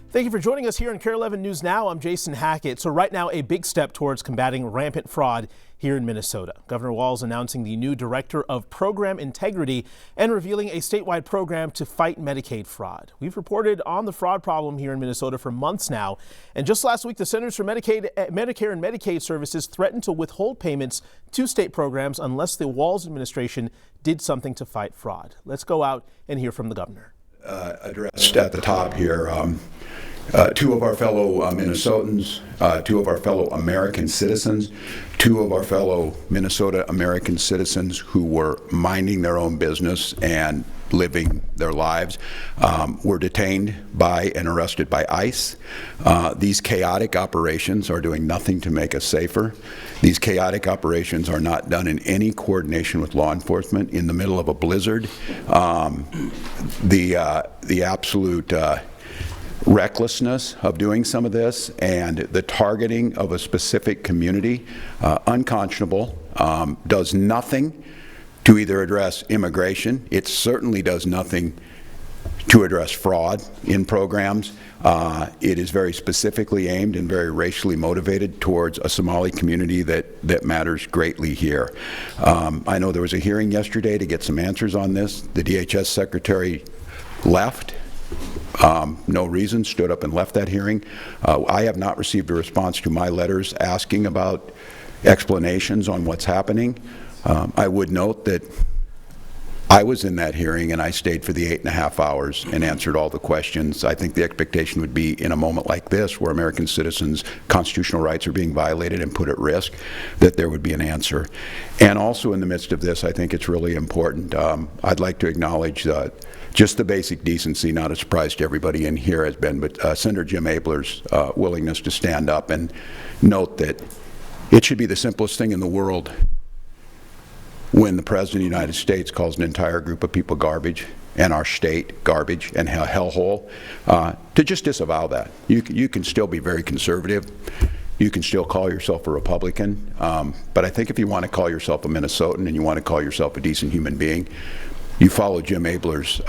Thank you for joining us here on KARE 11 News Now. I'm Jason Hackett. So right now, a big step towards combating rampant fraud here in Minnesota. Governor Walz announcing the new Director of Program Integrity and revealing a statewide program to fight Medicaid fraud. We've reported on the fraud problem here in Minnesota for months now. And just last week, the Centers for Medicare and Medicaid Services threatened to withhold payments to state programs unless the Walz administration did something to fight fraud. Let's go out and hear from the governor. Addressed at the top here, two of our fellow Minnesotans, two of our fellow American citizens, two of our fellow Minnesota American citizens who were minding their own business and living their lives were detained by and arrested by ICE. These chaotic operations are doing nothing to make us safer. These chaotic operations are not done in any coordination with law enforcement in the middle of a blizzard. The absolute recklessness of doing some of this and the targeting of a specific community, unconscionable, does nothing to either address immigration. It certainly does nothing to address fraud in programs. It is very specifically aimed and very racially motivated towards a Somali community that matters greatly here. I know there was a hearing yesterday to get some answers on this. The DHS secretary left. No reason, stood up and left that hearing. I have not received a response to my letters asking about explanations on what's happening. I would note that I was in that hearing and I stayed for the 8.5 hours and answered all the questions. I think the expectation would be in a moment like this where American citizens' constitutional rights are being violated and put at risk, that there would be an answer. And also in the midst of this, I think it's really important. I'd like to acknowledge just the basic decency, not a surprise to everybody in here has been, but Senator Jim Abler's willingness to stand up and note that it should be the simplest thing in the world when the President of the United States calls an entire group of people garbage and our state garbage and hellhole, to just disavow that. You can still be very conservative. You can still call yourself a Republican. But I think if you want to call yourself a Minnesotan and you want to call yourself a decent human being, you follow Jim Abler's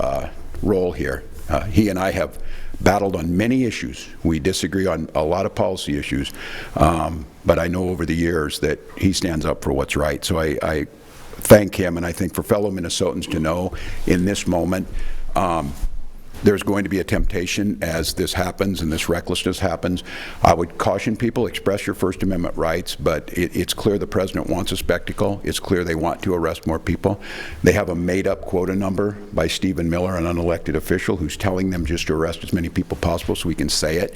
role here. He and I have battled on many issues. We disagree on a lot of policy issues. But I know over the years that he stands up for what's right. So I thank him, and I think for fellow Minnesotans to know in this moment, there's going to be a temptation as this happens and this recklessness happens. I would caution people, express your First Amendment rights, but it's clear the President wants a spectacle. It's clear they want to arrest more people. They have a made-up quota number by Stephen Miller, an unelected official, who's telling them just to arrest as many people possible so we can say it.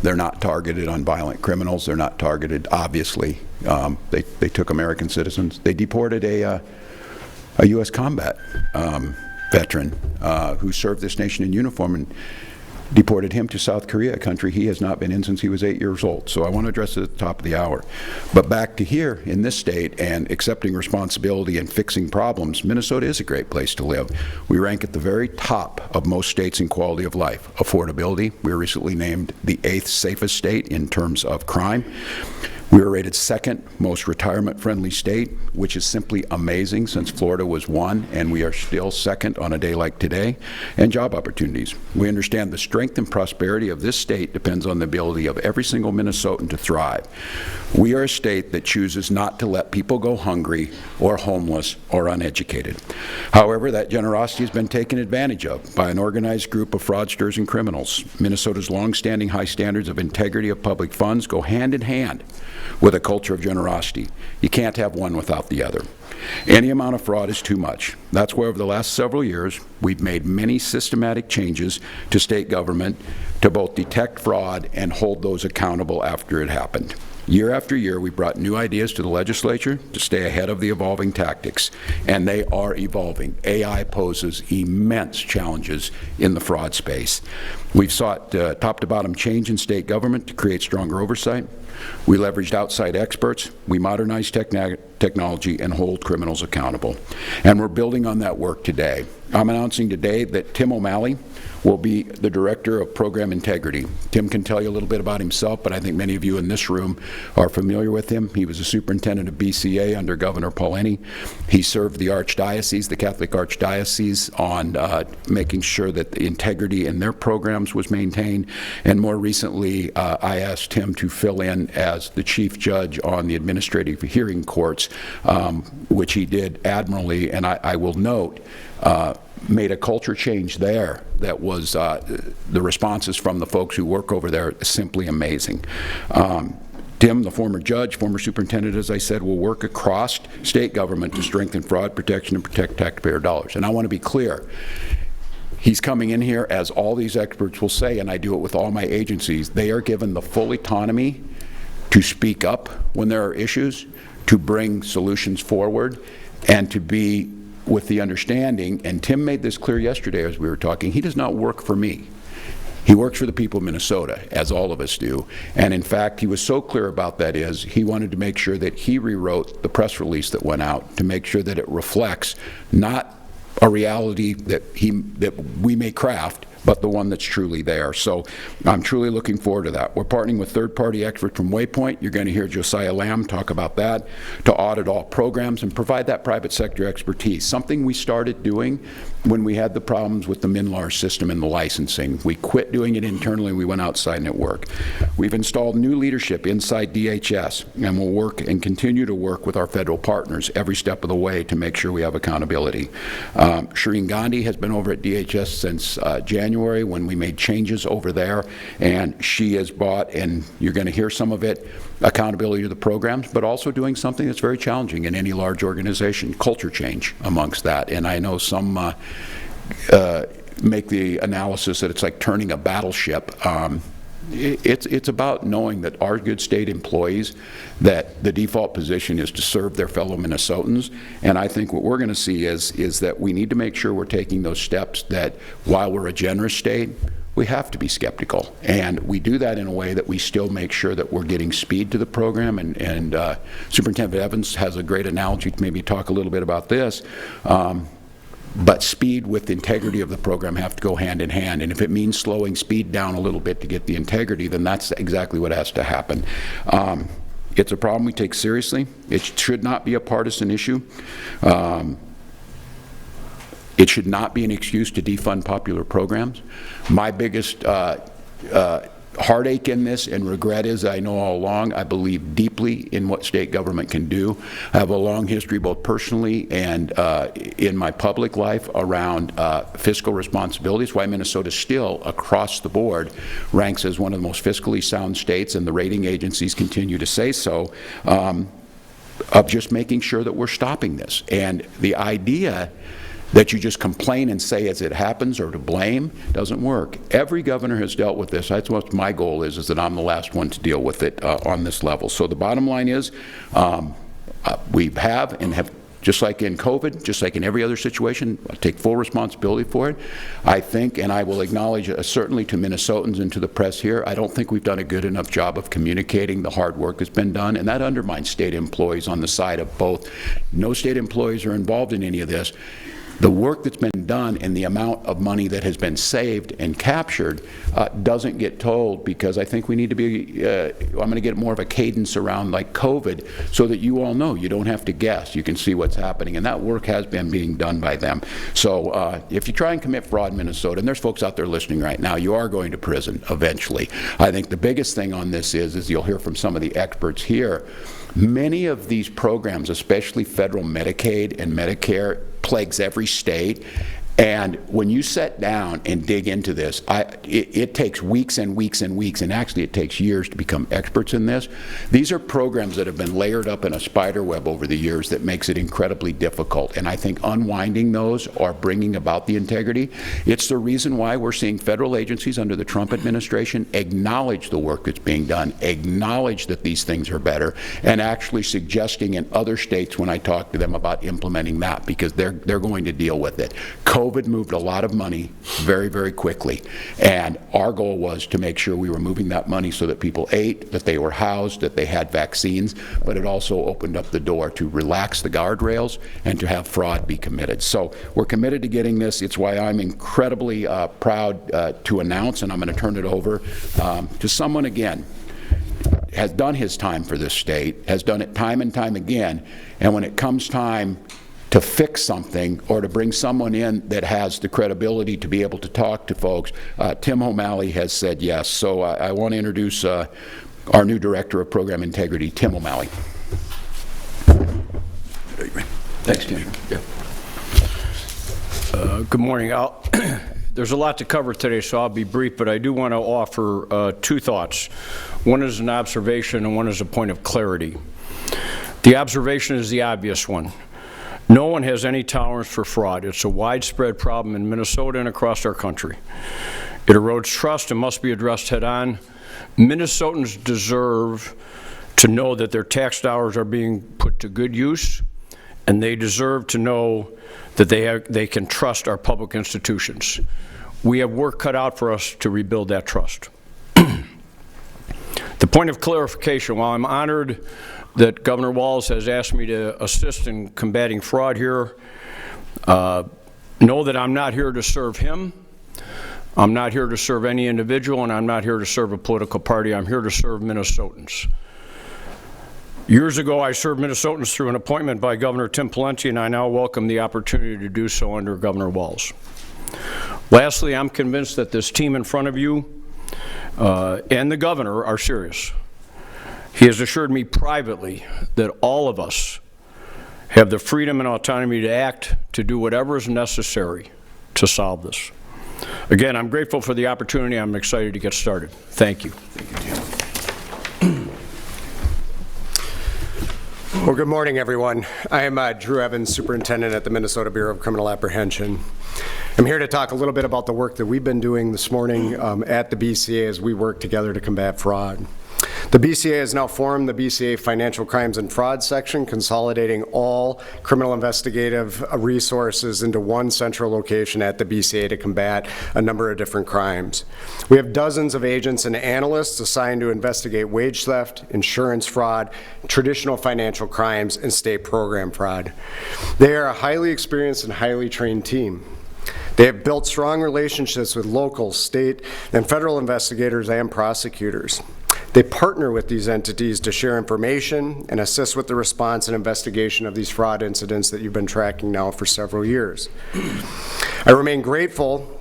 They're not targeted on violent criminals. They're not targeted, obviously. They took American citizens. They deported a U.S. combat veteran who served this nation in uniform and deported him to South Korea, a country he has not been in since he was 8 years old. So I want to address it at the top of the hour. But back to here in this state and accepting responsibility and fixing problems, Minnesota is a great place to live. We rank at the very top of most states in quality of life. Affordability, we were recently named the 8th safest state in terms of crime. We were rated 2nd most retirement-friendly state, which is simply amazing since Florida was 1, and we are still 2nd on a day like today. And job opportunities. We understand the strength and prosperity of this state depends on the ability of every single Minnesotan to thrive. We are a state that chooses not to let people go hungry or homeless or uneducated. However, that generosity has been taken advantage of by an organized group of fraudsters and criminals. Minnesota's longstanding high standards of integrity of public funds go hand in hand with a culture of generosity. You can't have one without the other. Any amount of fraud is too much. That's why over the last several years, we've made many systematic changes to state government to both detect fraud and hold those accountable after it happened. Year after year, we brought new ideas to the legislature to stay ahead of the evolving tactics, and they are evolving. AI poses immense challenges in the fraud space. We've sought top-to-bottom change in state government to create stronger oversight. We leveraged outside experts. We modernized technology and hold criminals accountable. And we're building on that work today. I'm announcing today that Tim O'Malley will be the Director of Program Integrity. Tim can tell you a little bit about himself, but I think many of you in this room are familiar with him. He was a superintendent of BCA under Governor Paulini. He served the Archdiocese, the Catholic Archdiocese, on making sure that the integrity in their programs was maintained. And more recently, I asked him to fill in as the chief judge on the administrative hearing courts, which he did admirably. And I will note, made a culture change there that was the responses from the folks who work over there simply amazing. Tim, the former judge, former superintendent, as I said, will work across state government to strengthen fraud protection and protect taxpayer dollars. And I want to be clear, he's coming in here, as all these experts will say, and I do it with all my agencies, they are given the full autonomy to speak up when there are issues, to bring solutions forward, and to be with the understanding, and Tim made this clear yesterday as we were talking, he does not work for me. He works for the people of Minnesota, as all of us do. And in fact, he was so clear about that is he wanted to make sure that he rewrote the press release that went out to make sure that it reflects not a reality that we may craft, but the one that's truly there. So I'm truly looking forward to that. We're partnering with third-party experts from Waypoint. You're going to hear Josiah Lamb talk about that, to audit all programs and provide that private sector expertise, something we started doing when we had the problems with the MNLAR system and the licensing. We quit doing it internally, we went outside and it worked. We've installed new leadership inside DHS, and we'll work and continue to work with our federal partners every step of the way to make sure we have accountability. Shireen Gandhi has been over at DHS since January when we made changes over there, and she has brought, and you're going to hear some of it, accountability to the programs, but also doing something that's very challenging in any large organization, culture change amongst that. And I know some make the analysis that it's like turning a battleship. It's about knowing that our good state employees, that the default position is to serve their fellow Minnesotans. And I think what we're going to see is that we need to make sure we're taking those steps that while we're a generous state, we have to be skeptical. And we do that in a way that we still make sure that we're getting speed to the program. And Superintendent Evans has a great analogy to maybe talk a little bit about this. But speed with integrity of the program have to go hand in hand. And if it means slowing speed down a little bit to get the integrity, then that's exactly what has to happen. It's a problem we take seriously. It should not be a partisan issue. It should not be an excuse to defund popular programs. My biggest heartache in this and regret is I know all along I believe deeply in what state government can do. I have a long history both personally and in my public life around fiscal responsibilities, why Minnesota still across the board ranks as one of the most fiscally sound states, and the rating agencies continue to say so, of just making sure that we're stopping this. And the idea that you just complain and say as it happens or to blame doesn't work. Every governor has dealt with this. That's what my goal is that I'm the last one to deal with it on this level. So the bottom line is we have, just like in COVID, just like in every other situation, I take full responsibility for it. I think, and I will acknowledge certainly to Minnesotans and to the press here, I don't think we've done a good enough job of communicating the hard work that's been done, and that undermines state employees on the side of both. No state employees are involved in any of this. The work that's been done and the amount of money that has been saved and captured doesn't get told, because I think we need to be, I'm going to get more of a cadence around like COVID so that you all know. You don't have to guess. You can see what's happening. And that work has been being done by them. So if you try and commit fraud in Minnesota, and there's folks out there listening right now, you are going to prison eventually. I think the biggest thing on this is you'll hear from some of the experts here, many of these programs, especially federal Medicaid and Medicare, plagues every state. And when you sit down and dig into this, it takes weeks and weeks and weeks, and actually it takes years to become experts in this. These are programs that have been layered up in a spider web over the years that makes it incredibly difficult. And I think unwinding those or bringing about the integrity, it's the reason why we're seeing federal agencies under the Trump administration acknowledge the work that's being done, acknowledge that these things are better, and actually suggesting in other states when I talk to them about implementing that, because they're going to deal with it. COVID moved a lot of money very, very quickly, and our goal was to make sure we were moving that money so that people ate, that they were housed, that they had vaccines, but it also opened up the door to relax the guardrails and to have fraud be committed. So we're committed to getting this. It's why I'm incredibly proud to announce, and I'm going to turn it over to someone again. has done his time for this state, has done it time and time again, and when it comes time to fix something or to bring someone in that has the credibility to be able to talk to folks, Tim O'Malley has said yes. So I want to introduce our new Director of Program Integrity, Tim O'Malley. Thanks, Tim. Yeah. Good morning. There's a lot to cover today, so I'll be brief, but I do want to offer two thoughts. One is an observation and one is a point of clarity. The observation is the obvious one. No one has any tolerance for fraud. It's a widespread problem in Minnesota and across our country. It erodes trust and must be addressed head-on. Minnesotans deserve to know that their tax dollars are being put to good use, and they deserve to know that they can trust our public institutions. We have work cut out for us to rebuild that trust. The point of clarification, while I'm honored that Governor Walz has asked me to assist in combating fraud here, know that I'm not here to serve him. I'm not here to serve any individual, and I'm not here to serve a political party. I'm here to serve Minnesotans. Years ago, I served Minnesotans through an appointment by Governor Tim Pawlenty, and I now welcome the opportunity to do so under Governor Walz. Lastly, I'm convinced that this team in front of you and the governor are serious. He has assured me privately that all of us have the freedom and autonomy to act, to do whatever is necessary to solve this. Again, I'm grateful for the opportunity. I'm excited to get started. Thank you. Thank you, Tim. Well, good morning, everyone. I am Drew Evans, Superintendent at the Minnesota Bureau of Criminal Apprehension. I'm here to talk a little bit about the work that we've been doing this morning at the BCA as we work together to combat fraud. The BCA has now formed the BCA Financial Crimes and Fraud section, consolidating all criminal investigative resources into one central location at the BCA to combat a number of different crimes. We have dozens of agents and analysts assigned to investigate wage theft, insurance fraud, traditional financial crimes, and state program fraud. They are a highly experienced and highly trained team. They have built strong relationships with local, state, and federal investigators and prosecutors. They partner with these entities to share information and assist with the response and investigation of these fraud incidents that you've been tracking now for several years. I remain grateful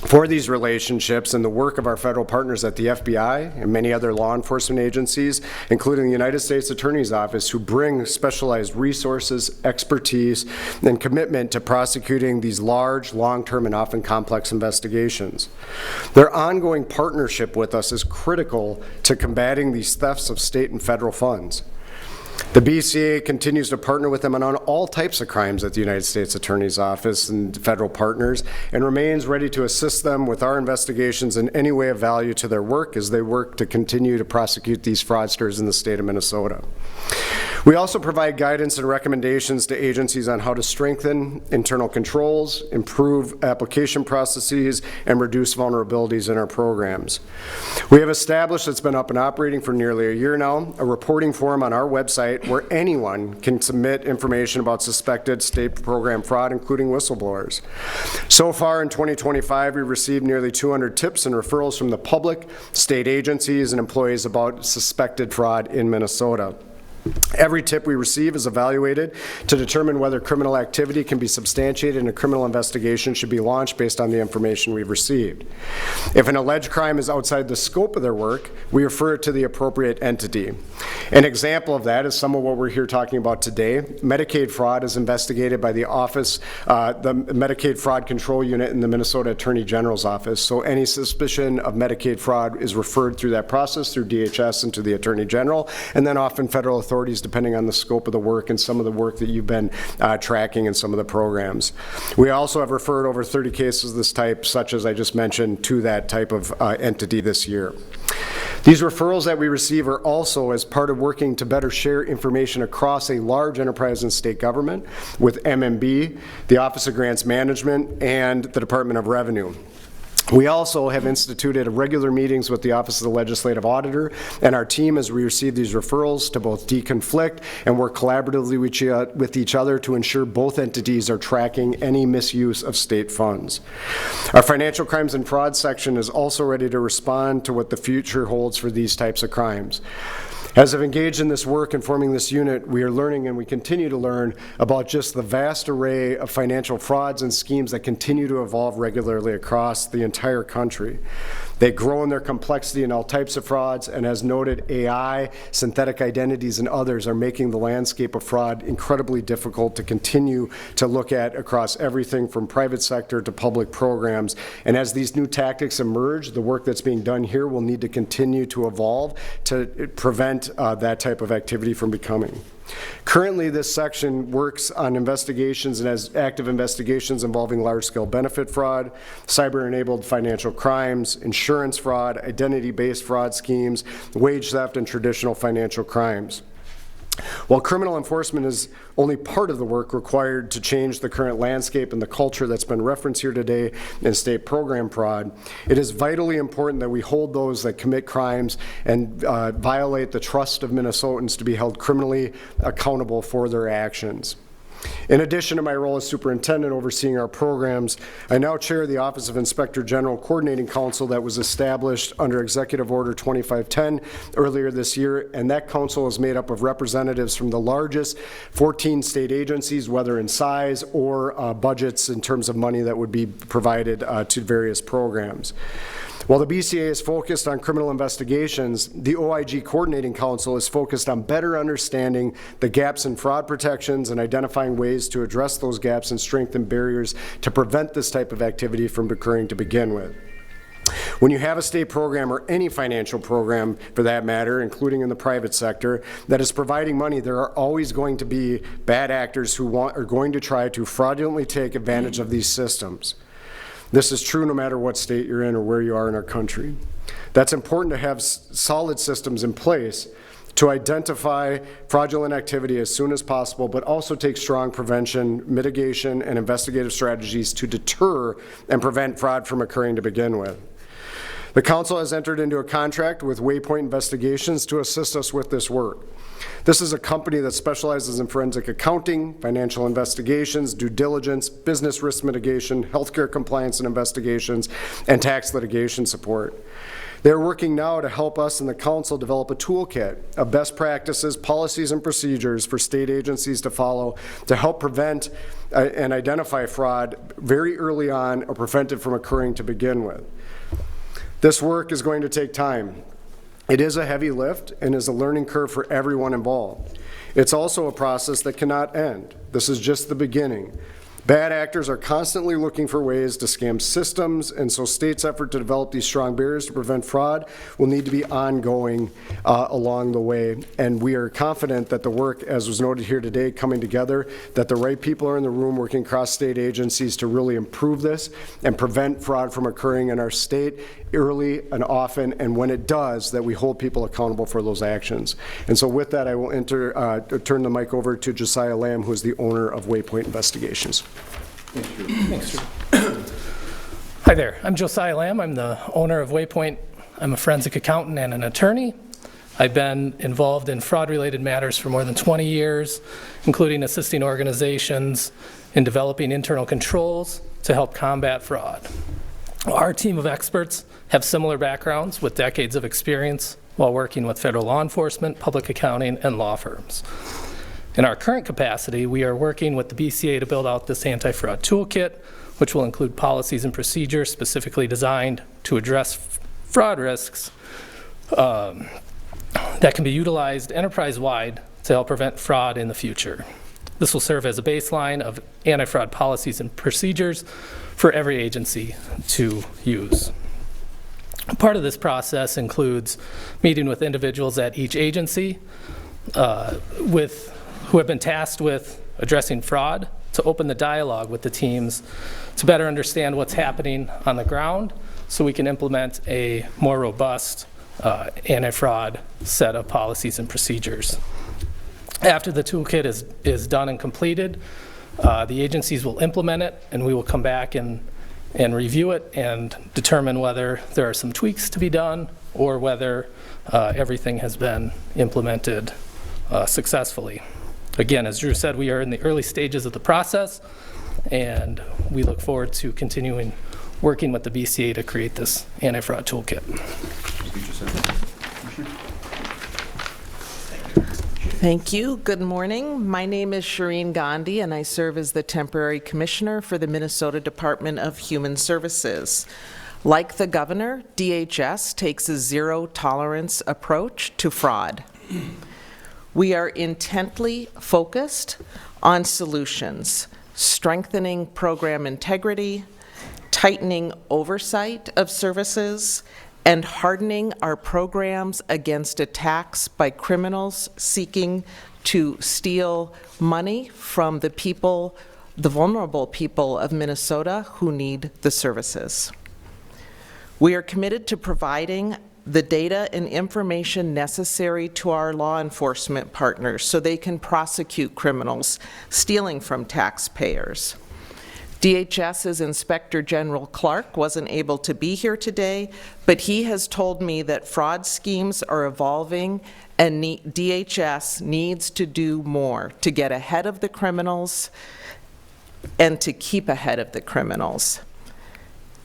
for these relationships and the work of our federal partners at the FBI and many other law enforcement agencies, including the United States Attorney's Office, who bring specialized resources, expertise, and commitment to prosecuting these large, long-term, and often complex investigations. Their ongoing partnership with us is critical to combating these thefts of state and federal funds. The BCA continues to partner with them on all types of crimes at the United States Attorney's Office and federal partners, and remains ready to assist them with our investigations in any way of value to their work as they work to continue to prosecute these fraudsters in the state of Minnesota. We also provide guidance and recommendations to agencies on how to strengthen internal controls, improve application processes, and reduce vulnerabilities in our programs. We have established, it's been up and operating for nearly a year now, a reporting forum on our website where anyone can submit information about suspected state program fraud, including whistleblowers. So far in 2025, we've received nearly 200 tips and referrals from the public, state agencies, and employees about suspected fraud in Minnesota. Every tip we receive is evaluated to determine whether criminal activity can be substantiated and a criminal investigation should be launched based on the information we've received. If an alleged crime is outside the scope of their work, we refer it to the appropriate entity. An example of that is some of what we're here talking about today. Medicaid fraud is investigated by the office, the Medicaid Fraud Control Unit in the Minnesota Attorney General's office. So any suspicion of Medicaid fraud is referred through that process through DHS and to the Attorney General, and then often federal authorities depending on the scope of the work and some of the work that you've been tracking in some of the programs. We also have referred over 30 cases of this type, such as I just mentioned, to that type of entity this year. These referrals that we receive are also as part of working to better share information across a large enterprise in state government with MMB, the Office of Grants Management, and the Department of Revenue. We also have instituted regular meetings with the Office of the Legislative Auditor and our team as we receive these referrals to both deconflict and work collaboratively with each other to ensure both entities are tracking any misuse of state funds. Our Financial Crimes and Fraud section is also ready to respond to what the future holds for these types of crimes. As I've engaged in this work and forming this unit, we are learning and we continue to learn about just the vast array of financial frauds and schemes that continue to evolve regularly across the entire country. They grow in their complexity in all types of frauds, and as noted, AI, synthetic identities, and others are making the landscape of fraud incredibly difficult to continue to look at across everything from private sector to public programs. And as these new tactics emerge, the work that's being done here will need to continue to evolve to prevent that type of activity from becoming. Currently, this section works on investigations and has active investigations involving large-scale benefit fraud, cyber-enabled financial crimes, insurance fraud, identity-based fraud schemes, wage theft, and traditional financial crimes. While criminal enforcement is only part of the work required to change the current landscape and the culture that's been referenced here today in state program fraud, it is vitally important that we hold those that commit crimes and violate the trust of Minnesotans to be held criminally accountable for their actions. In addition to my role as superintendent overseeing our programs, I now chair the Office of Inspector General Coordinating Council that was established under Executive Order 2510 earlier this year, and that council is made up of representatives from the largest 14 state agencies, whether in size or budgets in terms of money that would be provided to various programs. While the BCA is focused on criminal investigations, the OIG Coordinating Council is focused on better understanding the gaps in fraud protections and identifying ways to address those gaps and strengthen barriers to prevent this type of activity from occurring to begin with. When you have a state program or any financial program for that matter, including in the private sector, that is providing money, there are always going to be bad actors who are going to try to fraudulently take advantage of these systems. This is true no matter what state you're in or where you are in our country. That's important to have solid systems in place to identify fraudulent activity as soon as possible, but also take strong prevention, mitigation, and investigative strategies to deter and prevent fraud from occurring to begin with. The Council has entered into a contract with Waypoint Investigations to assist us with this work. This is a company that specializes in forensic accounting, financial investigations, due diligence, business risk mitigation, healthcare compliance and investigations, and tax litigation support. They're working now to help us in the Council develop a toolkit of best practices, policies, and procedures for state agencies to follow to help prevent and identify fraud very early on or prevent it from occurring to begin with. This work is going to take time. It is a heavy lift and is a learning curve for everyone involved. It's also a process that cannot end. This is just the beginning. Bad actors are constantly looking for ways to scam systems, and so states' effort to develop these strong barriers to prevent fraud will need to be ongoing along the way. And we are confident that the work, as was noted here today, coming together, that the right people are in the room working across state agencies to really improve this and prevent fraud from occurring in our state early and often, and when it does, that we hold people accountable for those actions. And so with that, I will turn the mic over to Josiah Lamb, who is the owner of Waypoint Investigations. Thanks, Drew. Hi there, I'm Josiah Lamb. I'm the owner of Waypoint. I'm a forensic accountant and an attorney. I've been involved in fraud-related matters for more than 20 years, including assisting organizations in developing internal controls to help combat fraud. Our team of experts have similar backgrounds with decades of experience while working with federal law enforcement, public accounting, and law firms. In our current capacity, we are working with the BCA to build out this anti-fraud toolkit, which will include policies and procedures specifically designed to address fraud risks that can be utilized enterprise-wide to help prevent fraud in the future. This will serve as a baseline of anti-fraud policies and procedures for every agency to use. Part of this process includes meeting with individuals at each agency who have been tasked with addressing fraud to open the dialogue with the teams to better understand what's happening on the ground so we can implement a more robust anti-fraud set of policies and procedures. After the toolkit is done and completed, the agencies will implement it, and we will come back and and review it and determine whether there are some tweaks to be done or whether everything has been implemented successfully. Again, as Drew said, we are in the early stages of the process, and we look forward to continuing working with the BCA to create this anti-fraud toolkit. Thank you. Good morning. My name is Shireen Gandhi, and I serve as the temporary commissioner for the Minnesota Department of Human Services. Like the governor, DHS takes a zero-tolerance approach to fraud. We are intently focused on solutions, strengthening program integrity, tightening oversight of services, and hardening our programs against attacks by criminals seeking to steal money from the people, the vulnerable people of Minnesota who need the services. We are committed to providing the data and information necessary to our law enforcement partners so they can prosecute criminals stealing from taxpayers. DHS's Inspector General Clark wasn't able to be here today, but he has told me that fraud schemes are evolving and DHS needs to do more to get ahead of the criminals and to keep ahead of the criminals.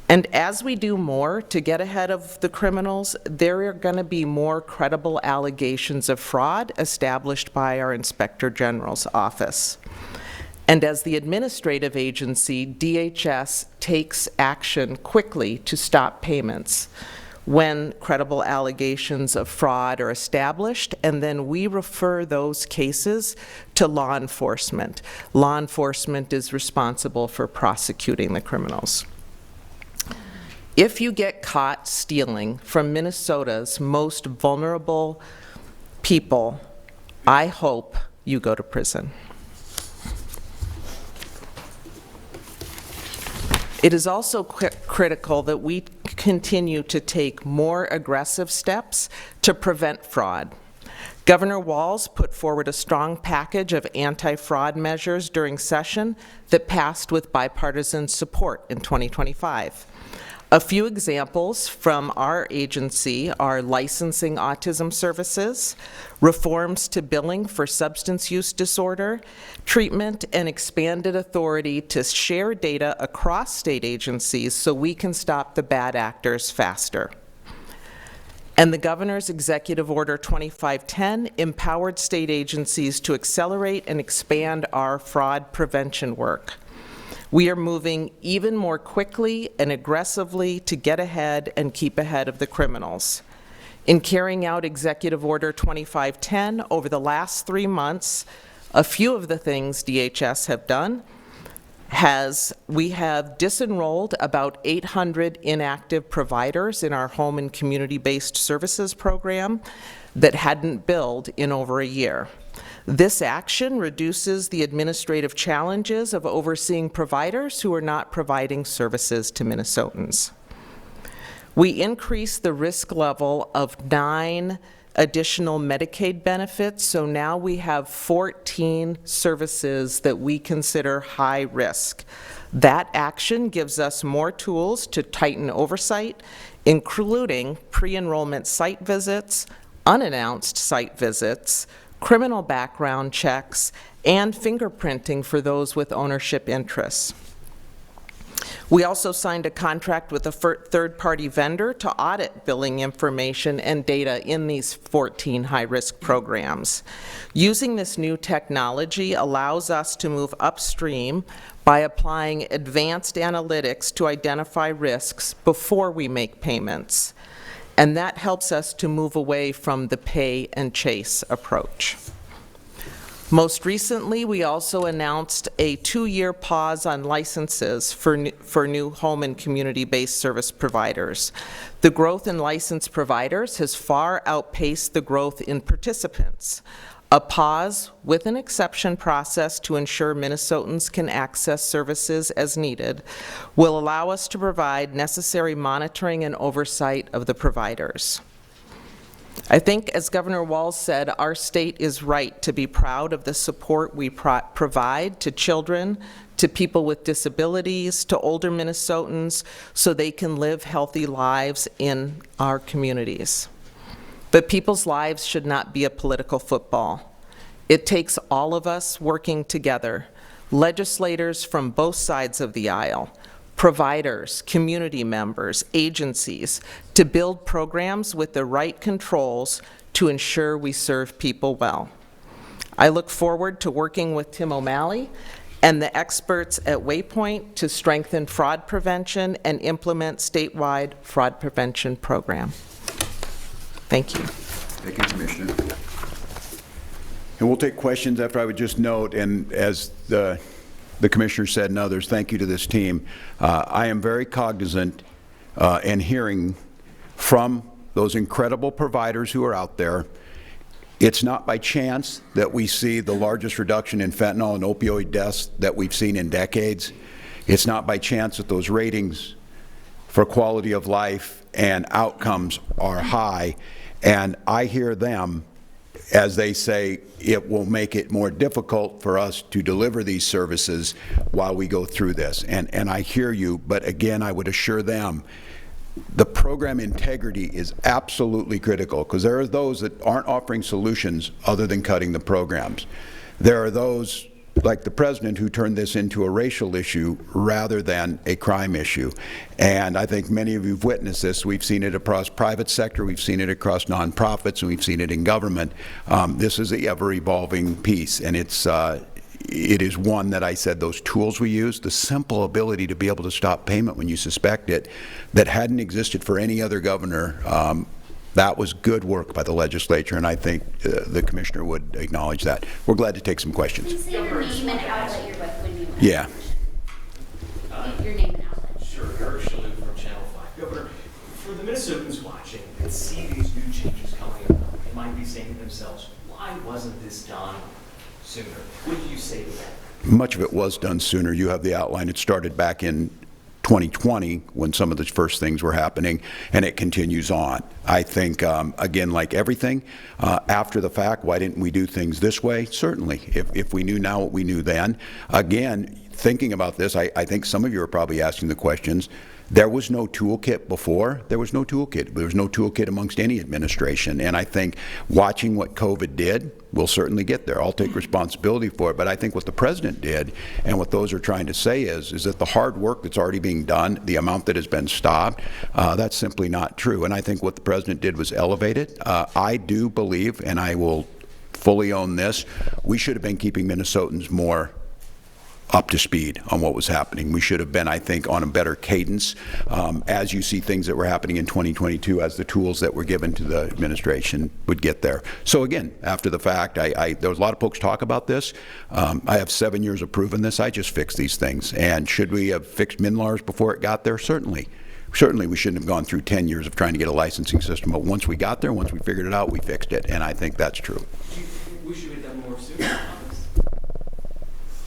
And as we do more to get ahead of the criminals, there are going to be more credible allegations of fraud established by our Inspector General's office. And as the administrative agency, DHS takes action quickly to stop payments when credible allegations of fraud are established, and then we refer those cases to law enforcement. Law enforcement is responsible for prosecuting the criminals. If you get caught stealing from Minnesota's most vulnerable people, I hope you go to prison. It is also critical that we continue to take more aggressive steps to prevent fraud. Governor Walz put forward a strong package of anti-fraud measures during session that passed with bipartisan support in 2025. A few examples from our agency are licensing autism services, reforms to billing for substance use disorder, treatment, and expanded authority to share data across state agencies so we can stop the bad actors faster. And the Governor's Executive Order 2510 empowered state agencies to accelerate and expand our fraud prevention work. We are moving even more quickly and aggressively to get ahead and keep ahead of the criminals. In carrying out Executive Order 2510 over the last 3 months, a few of the things DHS have done we have disenrolled about 800 inactive providers in our home and community-based services program that hadn't billed in over a year. This action reduces the administrative challenges of overseeing providers who are not providing services to Minnesotans. We increased the risk level of 9 additional Medicaid benefits, so now we have 14 services that we consider high risk. That action gives us more tools to tighten oversight, including pre-enrollment site visits, unannounced site visits, criminal background checks, and fingerprinting for those with ownership interests. We also signed a contract with a third-party vendor to audit billing information and data in these 14 high-risk programs. Using this new technology allows us to move upstream by applying advanced analytics to identify risks before we make payments. And that helps us to move away from the pay and chase approach. Most recently, we also announced a 2-year pause on licenses for new home and community-based service providers. The growth in licensed providers has far outpaced the growth in participants. A pause with an exception process to ensure Minnesotans can access services as needed will allow us to provide necessary monitoring and oversight of the providers. I think, as Governor Walz said, our state is right to be proud of the support we provide to children, to people with disabilities, to older Minnesotans, so they can live healthy lives in our communities. But people's lives should not be a political football. It takes all of us working together, legislators from both sides of the aisle, providers, community members, agencies, to build programs with the right controls to ensure we serve people well. I look forward to working with Tim O'Malley and the experts at Waypoint to strengthen fraud prevention and implement statewide fraud prevention program. Thank you. Thank you, Commissioner. And we'll take questions after. I would just note, and as the Commissioner said and others, thank you to this team. I am very cognizant and hearing from those incredible providers who are out there. It's not by chance that we see the largest reduction in fentanyl and opioid deaths that we've seen in decades. It's not by chance that those ratings for quality of life and outcomes are high. And I hear them as they say it will make it more difficult for us to deliver these services while we go through this. And I hear you, but again, I would assure them the program integrity is absolutely critical, because there are those that aren't offering solutions other than cutting the programs. There are those like the president who turned this into a racial issue rather than a crime issue. And I think many of you have witnessed this. We've seen it across private sector, we've seen it across nonprofits, and we've seen it in government. This is the ever-evolving piece, and it is one that I said those tools we use, the simple ability to be able to stop payment when you suspect it, that hadn't existed for any other governor. That was good work by the legislature, and I think the Commissioner would acknowledge that. We're glad to take some questions. Can you say your name and outlet you're with when you Yeah. Your name and outlet. Sure, Eric Shalhoub from Channel 5. Governor, for the Minnesotans watching that see these new changes coming up, they might be saying to themselves, why wasn't this done sooner? What do you say to that? Much of it was done sooner. You have the outline. It started back in 2020 when some of the first things were happening, and it continues on. I think, again, like everything, after the fact, why didn't we do things this way? Certainly, if we knew now what we knew then. Again, thinking about this, I think some of you are probably asking the questions. There was no toolkit before. There was no toolkit. There was no toolkit amongst any administration. And I think watching what COVID did, we'll certainly get there. I'll take responsibility for it. But I think what the president did and what those are trying to say is that the hard work that's already being done, the amount that has been stopped, that's simply not true. And I think what the president did was elevate it. I do believe, and I will fully own this, we should have been keeping Minnesotans more up to speed on what was happening. We should have been, I think, on a better cadence as you see things that were happening in 2022, as the tools that were given to the administration would get there. So again, after the fact, there was a lot of folks talk about this. I have 7 years of proving this. I just fixed these things. And should we have fixed MNLARS before it got there? Certainly. Certainly we shouldn't have gone through 10 years of trying to get a licensing system, but once we got there, once we figured it out, we fixed it, and I think that's true. Do you wish you had done more sooner on this?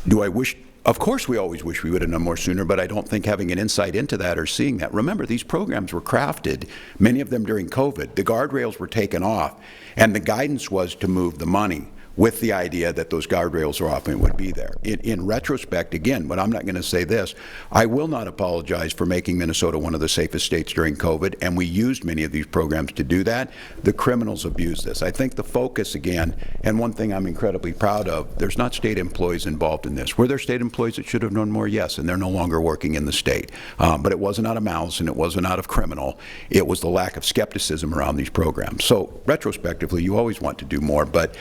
Do I wish? Of course we always wish we would have done more sooner, but I don't think having an insight into that or seeing that. Remember, these programs were crafted, many of them during COVID. The guardrails were taken off, and the guidance was to move the money with the idea that those guardrails are off and would be there. In retrospect, again, but I'm not going to say this, I will not apologize for making Minnesota one of the safest states during COVID, and we used many of these programs to do that. The criminals abused this. I think the focus, again, and one thing I'm incredibly proud of, there's not state employees involved in this. Were there state employees that should have known more? Yes, and they're no longer working in the state. But it wasn't out of malice and it wasn't out of criminal. It was the lack of skepticism around these programs. So retrospectively, you always want to do more, but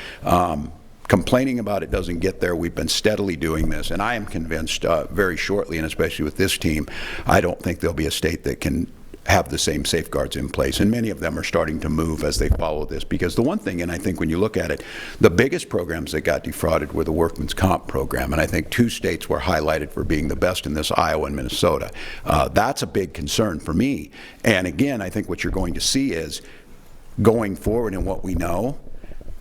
complaining about it doesn't get there. We've been steadily doing this, and I am convinced very shortly, and especially with this team, I don't think there'll be a state that can have the same safeguards in place, and many of them are starting to move as they follow this. Because the one thing, and I think when you look at it, the biggest programs that got defrauded were the workman's comp program, and I think 2 states were highlighted for being the best in this, Iowa and Minnesota. That's a big concern for me, and again, I think what you're going to see is, going forward in what we know,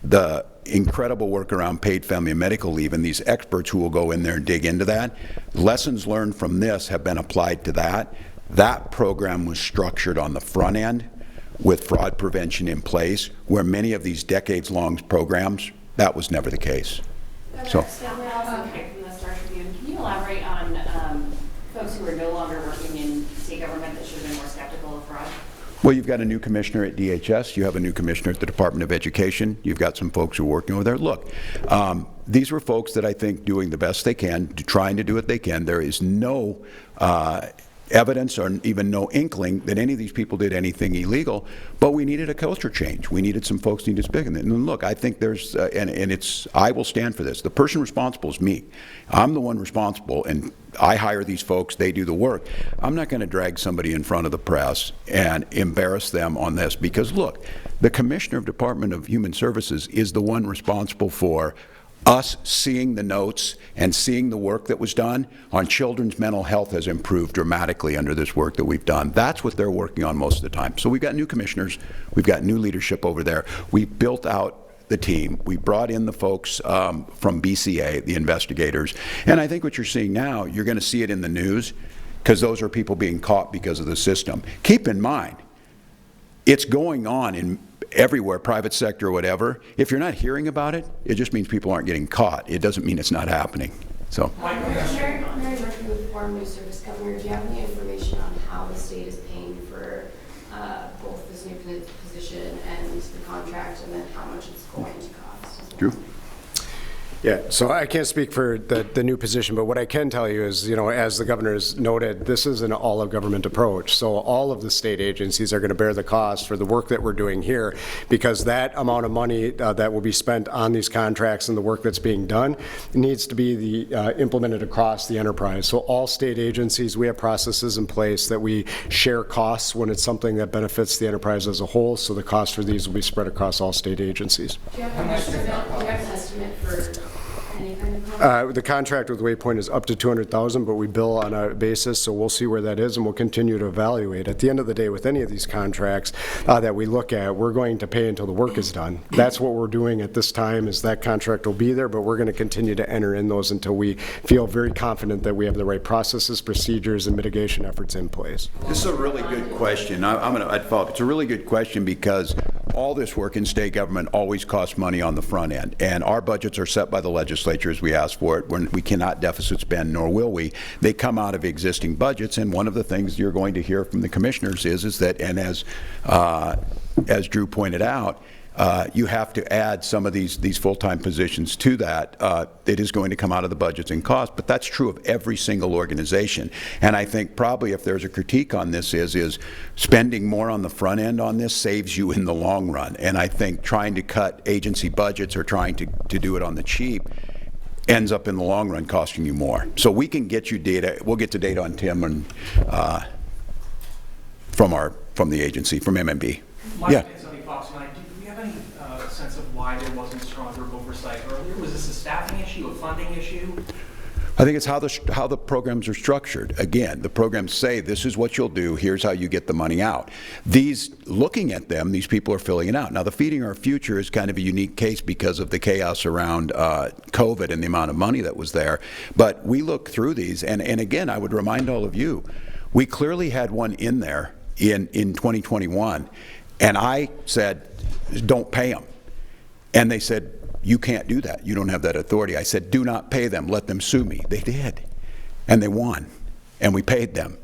the incredible work around paid family and medical leave, and these experts who will go in there and dig into that. Lessons learned from this have been applied to that. That program was structured on the front end with fraud prevention in place, where many of these decades-long programs, that was never the case. So, from the Star Tribune, can you elaborate on who are no longer working in state government that should have been more skeptical of fraud? Well, you've got a new commissioner at DHS. You have a new commissioner at the Department of Education. You've got some folks who are working over there. Look, these were folks that I think doing the best they can, trying to do what they can. There is no evidence or even no inkling that any of these people did anything illegal, but we needed a culture change. We needed some folks who needed to speak. And look, I think there's, and it's, I will stand for this. The person responsible is me. I'm the one responsible, and I hire these folks, they do the work. I'm not going to drag somebody in front of the press and embarrass them on this, because look, the Commissioner of Department of Human Services is the one responsible for us seeing the notes and seeing the work that was done on children's mental health has improved dramatically under this work that we've done. That's what they're working on most of the time. So we've got new commissioners, we've got new leadership over there. We've built out the team. We brought in the folks from BCA, the investigators, and I think what you're seeing now, you're going to see it in the news, because those are people being caught because of the system. Keep in mind, it's going on in everywhere, private sector or whatever. If you're not hearing about it, it just means people aren't getting caught. It doesn't mean it's not happening. So. Mary Murphy with Foreign News Service. Governor, do you have any information on how the state is paying for both this new position and the contract, and then how much it's going to cost as well? Drew? Yeah, so I can't speak for the new position, but what I can tell you is, you know, as the governor has noted, this is an all-of-government approach. So all of the state agencies are going to bear the cost for the work that we're doing here, because that amount of money that will be spent on these contracts and the work that's being done needs to be implemented across the enterprise. So all state agencies, we have processes in place that we share costs when it's something that benefits the enterprise as a whole. So the cost for these will be spread across all state agencies. Do you have an estimate for any kind of The contract with Waypoint is up to $200,000, but we bill on a basis, so we'll see where that is, and we'll continue to evaluate. At the end of the day, with any of these contracts that we look at, we're going to pay until the work is done. That's what we're doing at this time, is that contract will be there, but we're going to continue to enter in those until we feel very confident that we have the right processes, procedures, and mitigation efforts in place. This is a really good question. I'd follow up. It's a really good question, because all this work in state government always costs money on the front end, and our budgets are set by the legislature as we ask for it. We cannot deficit spend, nor will we. They come out of existing budgets, and one of the things you're going to hear from the commissioners is that, and as Drew pointed out, you have to add some of these full-time positions to that. It is going to come out of the budgets and costs, but that's true of every single organization. And I think probably if there's a critique on this is spending more on the front end on this saves you in the long run. And I think trying to cut agency budgets or trying to do it on the cheap ends up in the long run costing you more. So we can get you data. We'll get the data on Tim and from the agency, from MMB. Yeah. Fox 9, do we have any sense of why there wasn't stronger oversight earlier? Was this a staffing issue, a funding issue? I think it's how the programs are structured. Again, the programs say this is what you'll do, here's how you get the money out. Looking at them, these people are filling it out. Now, the Feeding Our Future is kind of a unique case because of the chaos around COVID and the amount of money that was there. But we look through these, and again, I would remind all of you, we clearly had one in there in 2021, and I said, don't pay them. And they said, you can't do that. You don't have that authority. I said, do not pay them. Let them sue me. They did. And they won. And we paid them.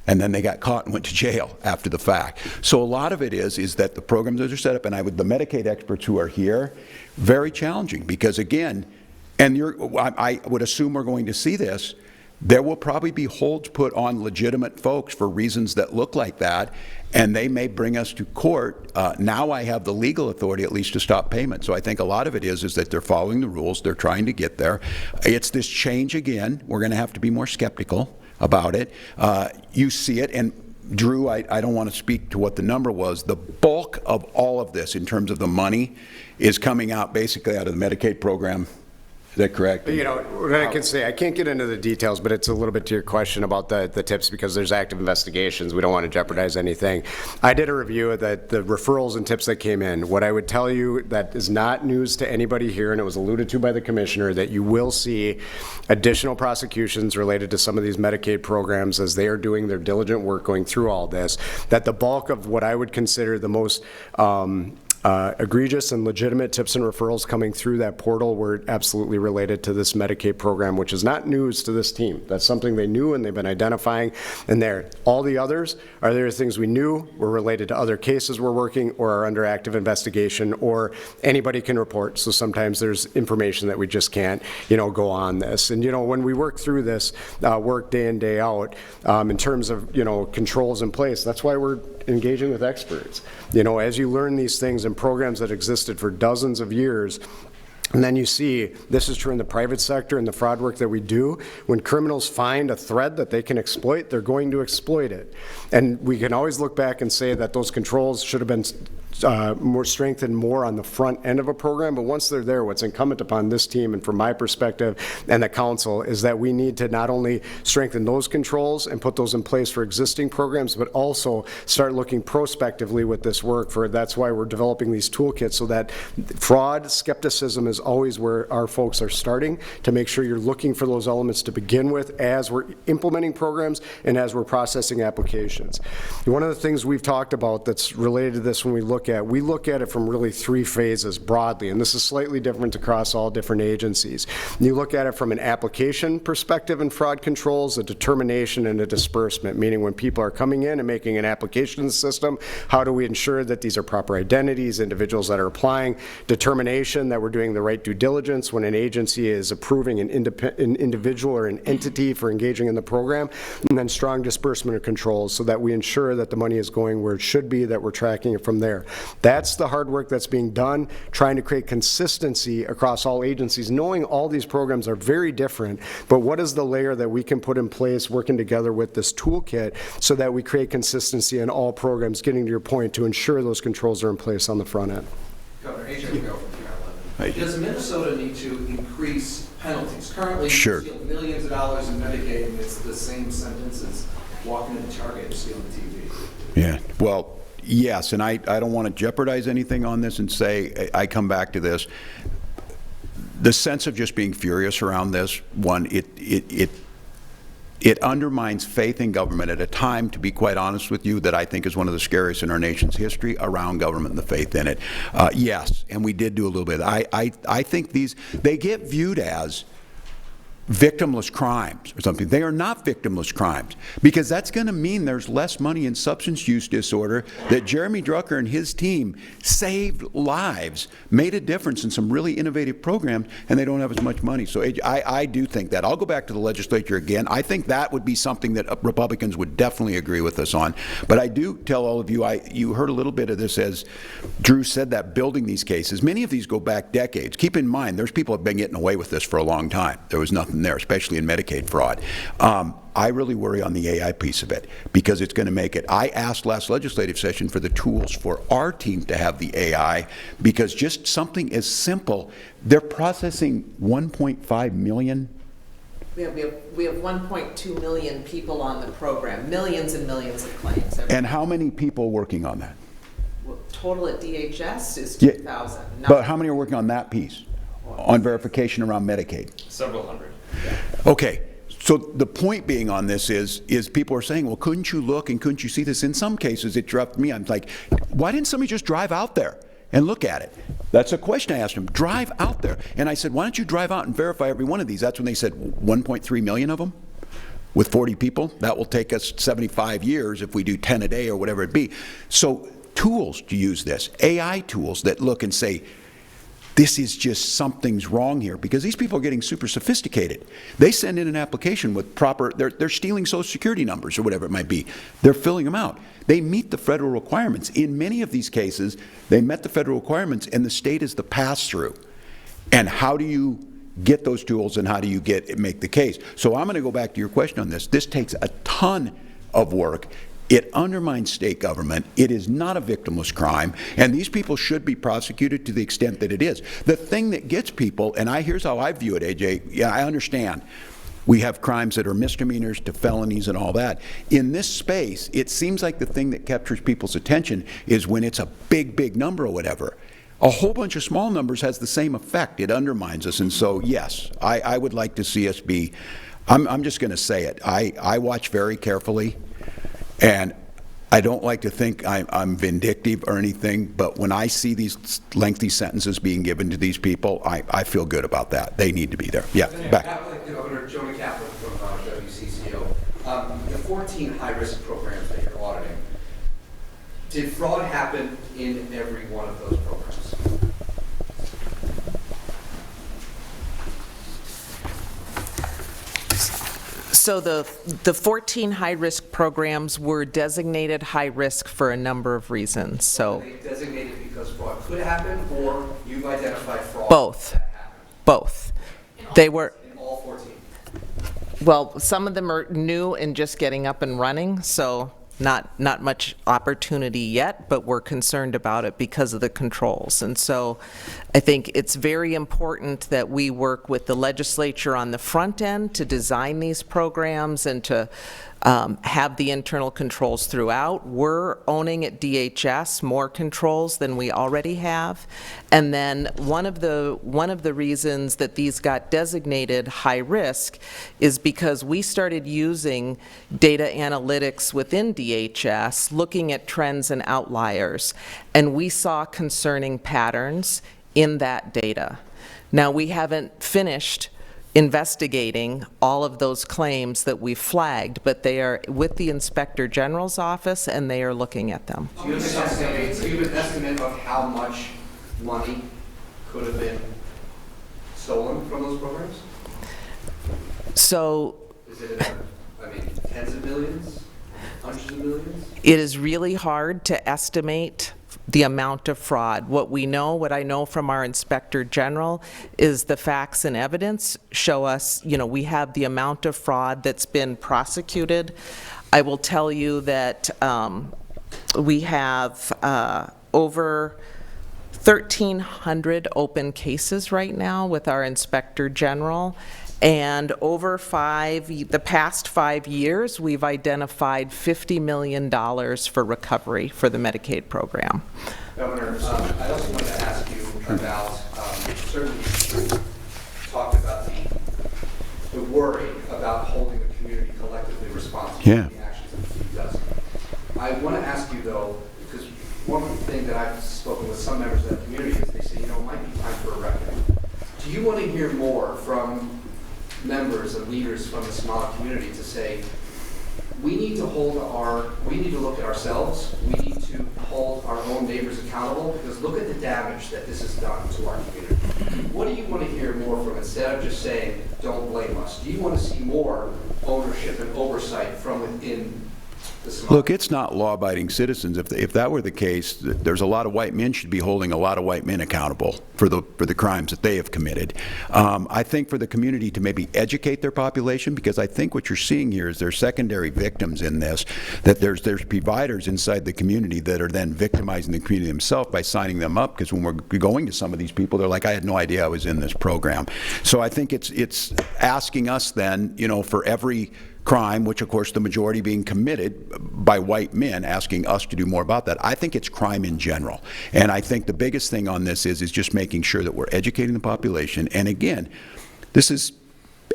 And then they got caught and went to jail after the fact. So a lot of it is that the programs that are set up, and the Medicaid experts who are here, very challenging, because again, and I would assume we're going to see this, there will probably be holds put on legitimate folks for reasons that look like that, and they may bring us to court. Now I have the legal authority at least to stop payment. So I think a lot of it is that they're following the rules, they're trying to get there. It's this change again. We're going to have to be more skeptical about it. You see it, and Drew, I don't want to speak to what the number was. The bulk of all of this in terms of the money is coming out basically out of the Medicaid program. Is that correct? You know, what I can say, I can't get into the details, but it's a little bit to your question about the tips, because there's active investigations. We don't want to jeopardize anything. I did a review of the referrals and tips that came in. What I would tell you that is not news to anybody here, and it was alluded to by the commissioner, that you will see additional prosecutions related to some of these Medicaid programs as they are doing their diligent work going through all this, that the bulk of what I would consider the most egregious and legitimate tips and referrals coming through that portal were absolutely related to this Medicaid program, which is not news to this team. That's something they knew and they've been identifying. And there, all the others are there things we knew were related to other cases we're working or are under active investigation, or anybody can report. So sometimes there's information that we just can't, go on this. And when we work through this work day in, day out, in terms of controls in place, that's why we're engaging with experts. As you learn these things in programs that existed for dozens of years, and then you see, this is true in the private sector and the fraud work that we do, when criminals find a thread that they can exploit, they're going to exploit it. And we can always look back and say that those controls should have been more strengthened more on the front end of a program, but once they're there, what's incumbent upon this team and from my perspective and the council is that we need to not only strengthen those controls and put those in place for existing programs, but also start looking prospectively with this work. That's why we're developing these toolkits, so that fraud, skepticism is always where our folks are starting, to make sure you're looking for those elements to begin with as we're implementing programs and as we're processing applications. One of the things we've talked about that's related to this when we look at it from really 3 phases broadly, and this is slightly different across all different agencies. You look at it from an application perspective in fraud controls, a determination and a disbursement, meaning when people are coming in and making an application in the system, how do we ensure that these are proper identities, individuals that are applying, determination that we're doing the right due diligence when an agency is approving an individual or an entity for engaging in the program, and then strong disbursement of controls so that we ensure that the money is going where it should be, that we're tracking it from there. That's the hard work that's being done, trying to create consistency across all agencies, knowing all these programs are very different, but what is the layer that we can put in place working together with this toolkit so that we create consistency in all programs, getting to your point, to ensure those controls are in place on the front end. Governor, AJ McGill from PR11. Does Minnesota need to increase penalties? Currently, Sure. you steal millions of dollars in Medicaid, and it's the same sentence as walking into Target and stealing TV. Yeah, well, yes, and I don't want to jeopardize anything on this and say, I come back to this. The sense of just being furious around this, one, it undermines faith in government at a time, to be quite honest with you, that I think is one of the scariest in our nation's history around government and the faith in it. Yes, and we did do a little bit. I think they get viewed as victimless crimes or something. They are not victimless crimes, because that's going to mean there's less money in substance use disorder, that Jeremy Drucker and his team saved lives, made a difference in some really innovative programs, and they don't have as much money. So I do think that. I'll go back to the legislature again. I think that would be something that Republicans would definitely agree with us on. But I do tell all of you, you heard a little bit of this as Drew said, that building these cases. Many of these go back decades. Keep in mind, there's people who have been getting away with this for a long time. There was nothing there, especially in Medicaid fraud. I really worry on the AI piece of it, because it's going to make it. I asked last legislative session for the tools for our team to have the AI, because just something as simple, they're processing 1.5 million. We have 1.2 million people on the program, millions and millions of claims. And how many people working on that? Well, total at DHS is 2,000. But how many are working on that piece, on verification around Medicaid? Several hundred. Okay, so the point being on this is people are saying, well, couldn't you look and couldn't you see this? In some cases, it dropped me. I'm like, why didn't somebody just drive out there and look at it? That's a question I asked them. Drive out there. And I said, why don't you drive out and verify every one of these? That's when they said 1.3 million of them with 40 people. That will take us 75 years if we do 10 a day or whatever it be. So tools to use this, AI tools that look and say, this is just something's wrong here, because these people are getting super sophisticated. They send in an application with proper, they're stealing Social Security numbers or whatever it might be. They're filling them out. They meet the federal requirements. In many of these cases, they met the federal requirements, and the state is the pass-through. And how do you get those tools, and how do you make the case? So I'm going to go back to your question on this. This takes a ton of work. It undermines state government. It is not a victimless crime, and these people should be prosecuted to the extent that it is. The thing that gets people, and here's how I view it, AJ, yeah, I understand. We have crimes that are misdemeanors to felonies and all that. In this space, it seems like the thing that captures people's attention is when it's a big, big number or whatever. A whole bunch of small numbers has the same effect. It undermines us, and so, yes, I would like to see us be, I'm just going to say it. I watch very carefully. And I don't like to think I'm vindictive or anything, but when I see these lengthy sentences being given to these people, I feel good about that. They need to be there. Yeah, back. Governor Joni Kaplan from WCCO. The 14 high-risk programs that you're auditing, did fraud happen in every one of those programs? So the 14 high-risk programs were designated high-risk for a number of reasons. So Were they designated because fraud could happen, or you've identified fraud both. that happened? Both. They were, In all 14? well, some of them are new and just getting up and running, so not much opportunity yet, but we're concerned about it because of the controls. And so I think it's very important that we work with the legislature on the front end to design these programs and to have the internal controls throughout. We're owning at DHS more controls than we already have. And then one of the reasons that these got designated high risk is because we started using data analytics within DHS, looking at trends and outliers, and we saw concerning patterns in that data. Now, we haven't finished investigating all of those claims that we flagged, but they are with the Inspector General's office and they are looking at them. Do you have an estimate of how much money could have been stolen from those programs? So Is it, tens of millions, hundreds of millions? it is really hard to estimate the amount of fraud. What I know from our Inspector General is the facts and evidence show us, we have the amount of fraud that's been prosecuted. I will tell you that we have over 1,300 open cases right now with our Inspector General. And over the past 5 years, we've identified $50 million for recovery for the Medicaid program. Governor, I also wanted to ask you about, certainly talked about the worry about holding the community collectively responsible for the actions that the city does. I want to ask you, though, because one thing that I've spoken with some members of that community is they say, it might be time for a reckoning. Do you want to hear more from members and leaders from the Somali community to say, we need to look at ourselves, we need to hold our own neighbors accountable, because look at the damage that this has done to our community. What do you want to hear more from, instead of just saying, don't blame us? Do you want to see more ownership and oversight from within the Somali? Look, it's not law-abiding citizens. If that were the case, there's a lot of white men should be holding a lot of white men accountable for the crimes that they have committed. I think for the community to maybe educate their population, because I think what you're seeing here is there's secondary victims in this, that there's providers inside the community that are then victimizing the community themselves by signing them up, because when we're going to some of these people, they're like, I had no idea I was in this program. So I think it's asking us then, for every crime, which of course the majority being committed by white men, asking us to do more about that. I think it's crime in general. And I think the biggest thing on this is just making sure that we're educating the population. And again, this is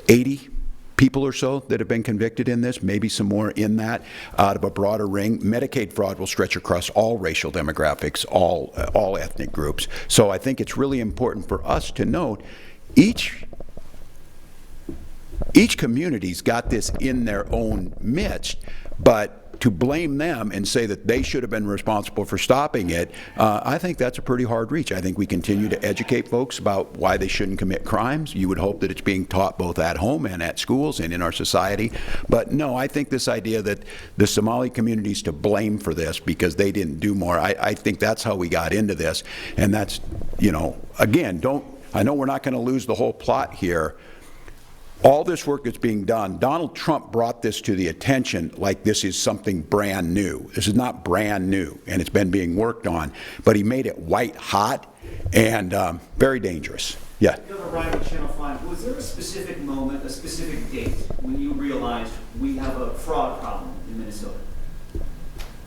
80 people or so that have been convicted in this, maybe some more in that, out of a broader ring. Medicaid fraud will stretch across all racial demographics, all ethnic groups. So I think it's really important for us to note each community's got this in their own midst, but to blame them and say that they should have been responsible for stopping it, I think that's a pretty hard reach. I think we continue to educate folks about why they shouldn't commit crimes. You would hope that it's being taught both at home and at schools and in our society. But no, I think this idea that the Somali community's to blame for this because they didn't do more, I think that's how we got into this. And that's, again, I know we're not going to lose the whole plot here. All this work that's being done, Donald Trump brought this to the attention like this is something brand new. This is not brand new, and it's been being worked on, but he made it white hot and very dangerous. Yeah. Governor Ryan with Channel 5, was there a specific moment, a specific date, when you realized we have a fraud problem in Minnesota?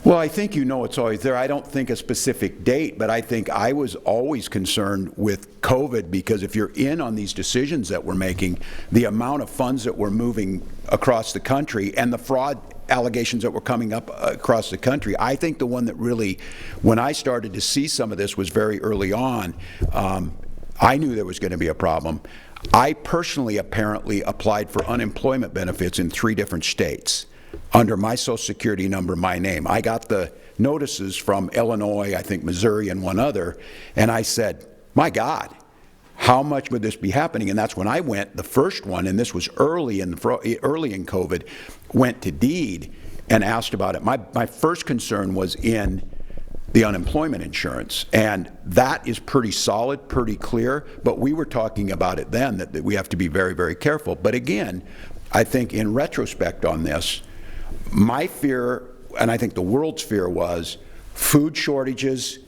Well, I think it's always there. I don't think a specific date, but I think I was always concerned with COVID, because if you're in on these decisions that we're making, the amount of funds that we're moving across the country and the fraud allegations that were coming up across the country. I think the one that really, when I started to see some of this, was very early on. I knew there was going to be a problem. I personally apparently applied for unemployment benefits in 3 different states under my Social Security number, my name. I got the notices from Illinois, I think Missouri, and one other, and I said, my God, how much would this be happening? And that's when I went, the first one, and this was early in COVID, went to DEED and asked about it. My first concern was in the unemployment insurance, and that is pretty solid, pretty clear, but we were talking about it then, that we have to be very, very careful. But again, I think in retrospect on this, my fear, and I think the world's fear, was food shortages,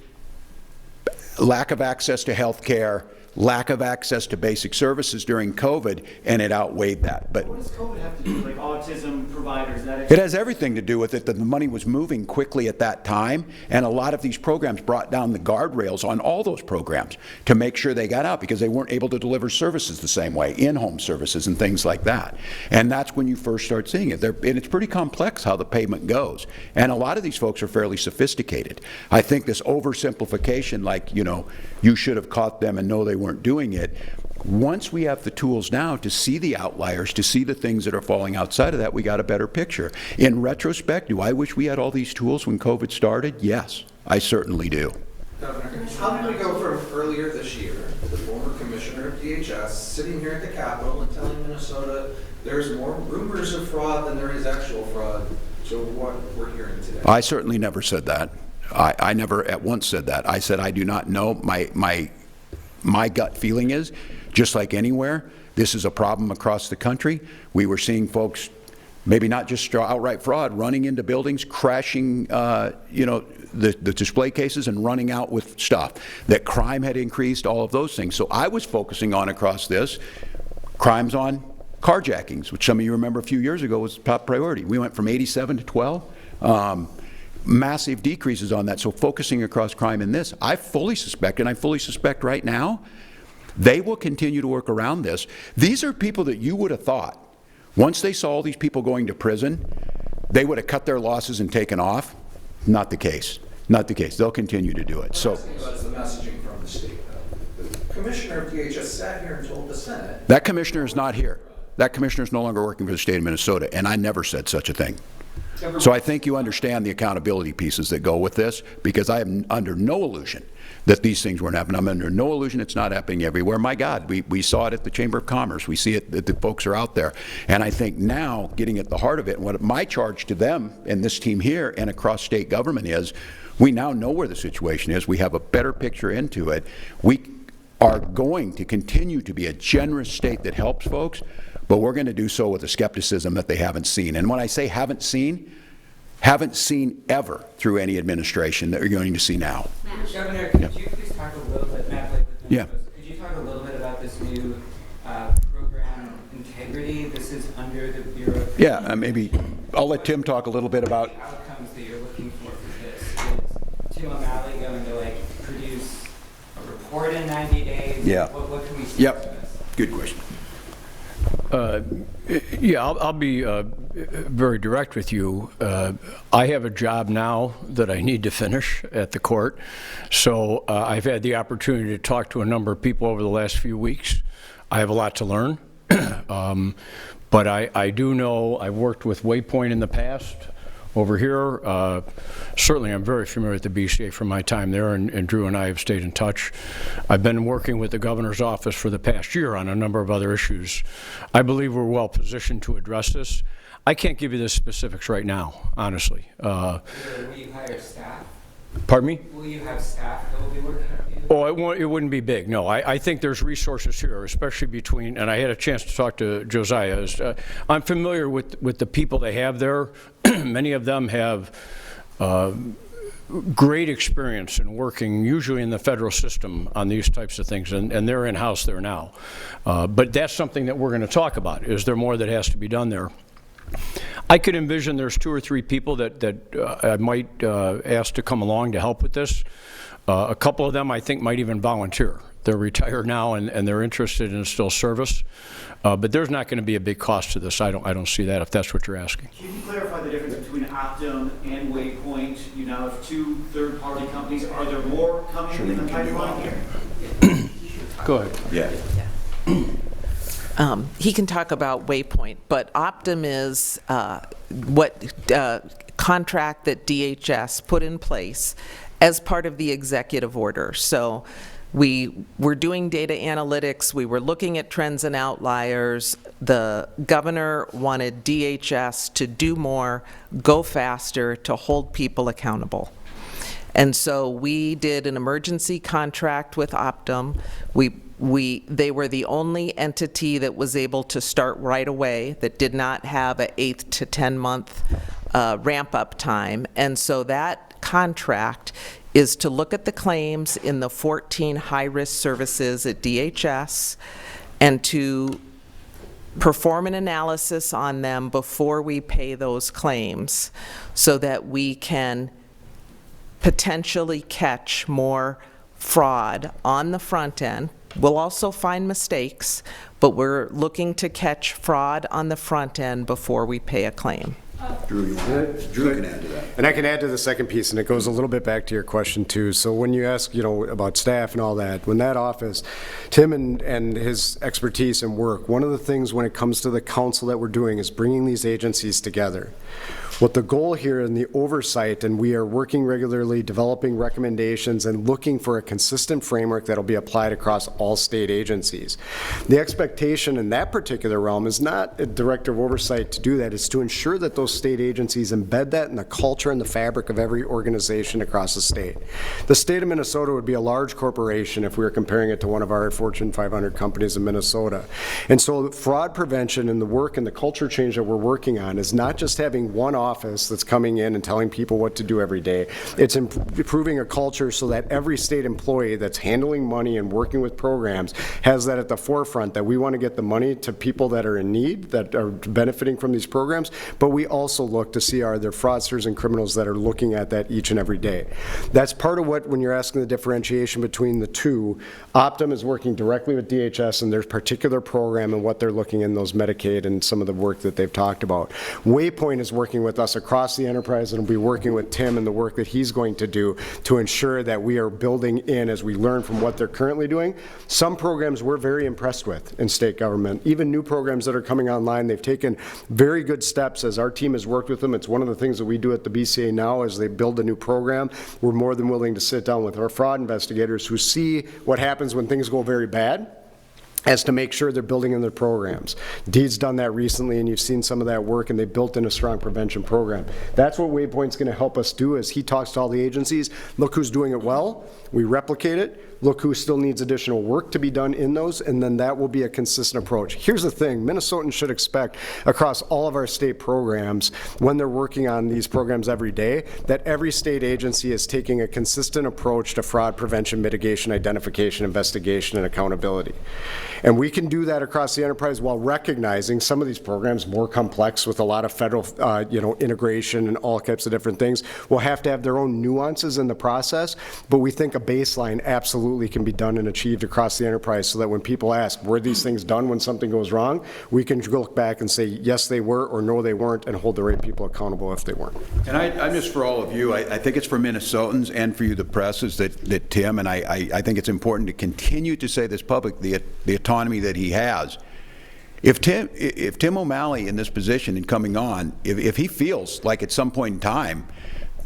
lack of access to health care, lack of access to basic services during COVID, and it outweighed that. But what does COVID have to do with, like, autism providers? It has everything to do with it, that the money was moving quickly at that time, and a lot of these programs brought down the guardrails on all those programs to make sure they got out, because they weren't able to deliver services the same way, in-home services and things like that. And that's when you first start seeing it. And it's pretty complex how the payment goes. And a lot of these folks are fairly sophisticated. I think this oversimplification, like, you know, you should have caught them and know they weren't doing it. Once we have the tools now to see the outliers, to see the things that are falling outside of that, we got a better picture. In retrospect, do I wish we had all these tools when COVID started? Yes, I certainly do. Governor, how did we go from earlier this year, the former commissioner of DHS sitting here at the Capitol and telling Minnesota there's more rumors of fraud than there is actual fraud, to what we're hearing today? I certainly never said that. I never at once said that. I said I do not know. My gut feeling is, just like anywhere, this is a problem across the country. We were seeing folks, maybe not just outright fraud, running into buildings, crashing, you know, the display cases and running out with stuff. That crime had increased, all of those things. So I was focusing on, across this, crimes on carjackings, which some of you remember a few years ago was top priority. We went from 87 to 12. Massive decreases on that. So focusing across crime in this, I fully suspect, and I fully suspect right now, they will continue to work around this. These are people that you would have thought, once they saw all these people going to prison, they would have cut their losses and taken off. Not the case. Not the case. They'll continue to do it. So what's the messaging from the state, though? The commissioner of DHS sat here and told the Senate. That commissioner is not here. That commissioner is no longer working for the state of Minnesota, and I never said such a thing. So I think you understand the accountability pieces that go with this, because I am under no illusion that these things weren't happening. I'm under no illusion it's not happening everywhere. My God, we saw it at the Chamber of Commerce. We see it that the folks are out there. And I think now, getting at the heart of it, and what my charge to them and this team here and across state government is, we now know where the situation is. We have a better picture into it. We are going to continue to be a generous state that helps folks, but we're going to do so with a skepticism that they haven't seen. And when I say haven't seen ever through any administration that you're going to see now. Governor, could you please talk a little bit, Matt, could you talk a little bit about this new program integrity? This is under the Bureau of... Yeah, maybe I'll let Tim talk a little bit about... The outcomes that you're looking for this. Is Tim O'Malley going to, like, produce a report in 90 days? Yeah. What can we see from this? Good question. Yeah, I'll be very direct with you. I have a job now that I need to finish at the court, so I've had the opportunity to talk to a number of people over the last few weeks. I have a lot to learn, but I do know I've worked with Waypoint in the past over here. Certainly I'm very familiar with the BCA from my time there, and Drew and I have stayed in touch. I've been working with the governor's office for the past year on a number of other issues. I believe we're well positioned to address this. I can't give you the specifics right now, honestly. Will you hire staff? Pardon me? Will you have staff that will be working with you? Oh, it wouldn't be big, no. I think there's resources here, especially between, and I had a chance to talk to Josiah. I'm familiar with the people they have there. Many of them have great experience in working, usually in the federal system, on these types of things, and they're in-house there now. But that's something that we're going to talk about. Is there more that has to be done there? I could envision there's 2 or 3 people that I might ask to come along to help with this. A couple of them I think might even volunteer. They're retired now, and they're interested in still service. But there's not going to be a big cost to this. I don't see that, if that's what you're asking. Can you clarify the difference between Optum and Waypoint? You now have 2 third-party companies. Are there more coming in the pipeline here? Go ahead. Yeah. He can talk about Waypoint, but Optum is contract that DHS put in place as part of the executive order. So we were doing data analytics, we were looking at trends and outliers. The governor wanted DHS to do more, go faster, to hold people accountable. And so we did an emergency contract with Optum. They were the only entity that was able to start right away, that did not have an 8 to 10 month ramp-up time. And so that contract is to look at the claims in the 14 high-risk services at DHS and to perform an analysis on them before we pay those claims so that we can potentially catch more fraud on the front end. We'll also find mistakes, but we're looking to catch fraud on the front end before we pay a claim. Drew can add to that. And I can add to the second piece, and it goes a little bit back to your question too. So when you ask, about staff and all that, when that office, Tim and his expertise and work, one of the things when it comes to the council that we're doing is bringing these agencies together. What the goal here in the oversight, and we are working regularly, developing recommendations and looking for a consistent framework that'll be applied across all state agencies. The expectation in that particular realm is not a director of oversight to do that, it's to ensure that those state agencies embed that in the culture and the fabric of every organization across the state. The state of Minnesota would be a large corporation if we were comparing it to one of our Fortune 500 companies in Minnesota. And so fraud prevention and the work and the culture change that we're working on is not just having one office that's coming in and telling people what to do every day. It's improving a culture so that every state employee that's handling money and working with programs has that at the forefront, that we want to get the money to people that are in need, that are benefiting from these programs, but we also look to see are there fraudsters and criminals that are looking at that each and every day. That's part of what, when you're asking the differentiation between the two, Optum is working directly with DHS and their particular program and what they're looking in those Medicaid and some of the work that they've talked about. Waypoint is working with us across the enterprise and will be working with Tim and the work that he's going to do to ensure that we are building in as we learn from what they're currently doing. Some programs we're very impressed with in state government. Even new programs that are coming online, they've taken very good steps as our team has worked with them. It's one of the things that we do at the BCA now as they build a new program. We're more than willing to sit down with our fraud investigators who see what happens when things go very bad, as to make sure they're building in their programs. Deed's done that recently, and you've seen some of that work, and they built in a strong prevention program. That's what Waypoint's going to help us do as he talks to all the agencies. Look who's doing it well, we replicate it, look who still needs additional work to be done in those, and then that will be a consistent approach. Here's the thing, Minnesotans should expect across all of our state programs, when they're working on these programs every day, that every state agency is taking a consistent approach to fraud prevention, mitigation, identification, investigation, and accountability. And we can do that across the enterprise while recognizing some of these programs more complex with a lot of federal integration and all types of different things will have to have their own nuances in the process, but we think a baseline absolutely can be done and achieved across the enterprise so that when people ask, were these things done when something goes wrong, we can look back and say, yes, they were, or no, they weren't, and hold the right people accountable if they weren't. And I'm just for all of you, I think it's for Minnesotans and for you, the press, is that Tim, and I think it's important to continue to say this public, the autonomy that he has. If Tim O'Malley in this position and coming on, if he feels like at some point in time,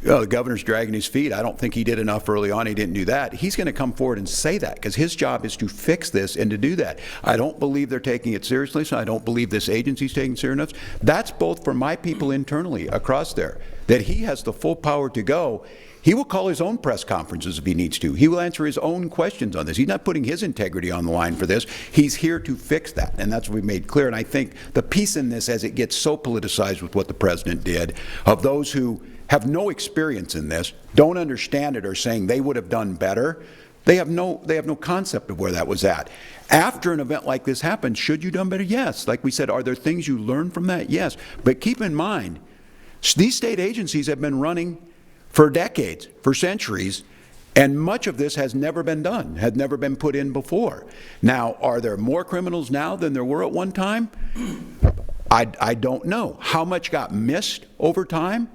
the governor's dragging his feet, I don't think he did enough early on, he didn't do that, he's going to come forward and say that, because his job is to fix this and to do that. I don't believe they're taking it seriously, so I don't believe this agency's taking it seriously enough. That's both for my people internally across there, that he has the full power to go. He will call his own press conferences if he needs to. He will answer his own questions on this. He's not putting his integrity on the line for this. He's here to fix that, and that's what we made clear. And I think the piece in this, as it gets so politicized with what the president did, of those who have no experience in this, don't understand it, or saying they would have done better, they have no concept of where that was at. After an event like this happened, should you have done better? Yes. Like we said, are there things you learn from that? Yes. But keep in mind, these state agencies have been running for decades, for centuries, And much of this has never been done, had never been put in before. Now, are there more criminals now than there were at one time? I don't know. How much got missed over time?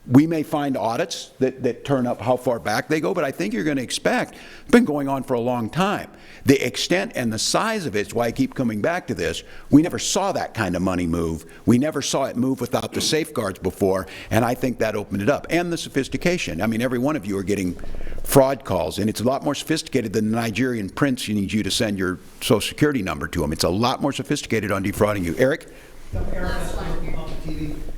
We may find audits that turn up how far back they go, but I think you're going to expect, it's been going on for a long time. The extent and the size of it is why I keep coming back to this. We never saw that kind of money move. We never saw it move without the safeguards before, and I think that opened it up. And the sophistication. I mean, every one of you are getting fraud calls, and it's a lot more sophisticated than the Nigerian prince. You need you to send your Social Security number to him. It's a lot more sophisticated on defrauding you. Eric?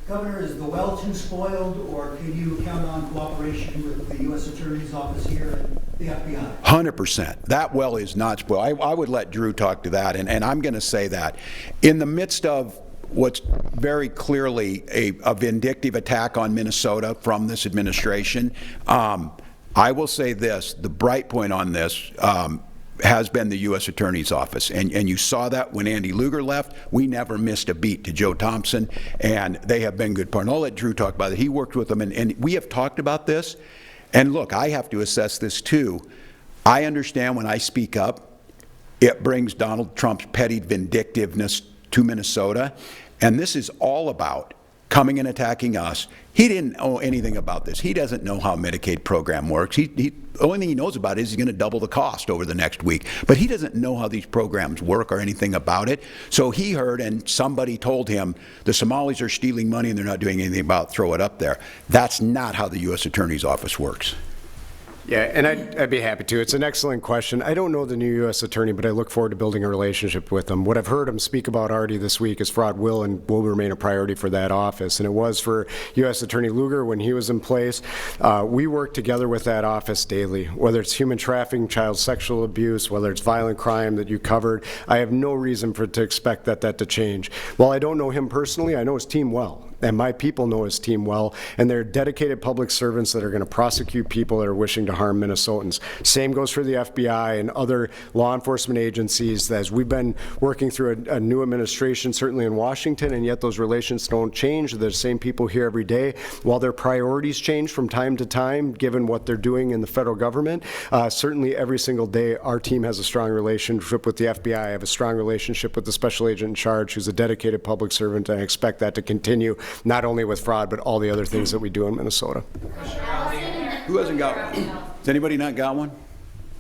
Governor, is the well too spoiled, or can you count on cooperation with the U.S. Attorney's Office here and the FBI? 100%. That well is not spoiled. I would let Drew talk to that, and I'm going to say that. In the midst of what's very clearly a vindictive attack on Minnesota from this administration, I will say this, the bright point on this has been the U.S. Attorney's Office. And you saw that when Andy Lugar left. We never missed a beat to Joe Thompson, and they have been good partners. I'll let Drew talk about it. He worked with them, and we have talked about this. And look, I have to assess this too. I understand when I speak up, it brings Donald Trump's petty vindictiveness to Minnesota. And this is all about coming and attacking us. He didn't know anything about this. He doesn't know how a Medicaid program works. The only thing he knows about it is he's going to double the cost over the next week. But he doesn't know how these programs work or anything about it. So he heard, and somebody told him, the Somalis are stealing money and they're not doing anything about it, throw it up there. That's not how the U.S. Attorney's Office works. Yeah, and I'd be happy to. It's an excellent question. I don't know the new U.S. Attorney, but I look forward to building a relationship with him. What I've heard him speak about already this week is fraud will remain a priority for that office, and it was for U.S. Attorney Lugar when he was in place. We work together with that office daily, whether it's human trafficking, child sexual abuse, whether it's violent crime that you covered. I have no reason to expect that to change. While I don't know him personally, I know his team well. And my people know his team well, and they're dedicated public servants that are going to prosecute people that are wishing to harm Minnesotans. Same goes for the FBI and other law enforcement agencies. As we've been working through a new administration, certainly in Washington, and yet those relations don't change. They're the same people here every day. While their priorities change from time to time, given what they're doing in the federal government, certainly every single day our team has a strong relationship with the FBI. I have a strong relationship with the special agent in charge, who's a dedicated public servant, and I expect that to continue. Not only with fraud, but all the other things that we do in Minnesota. Who hasn't got one? Has anybody not got one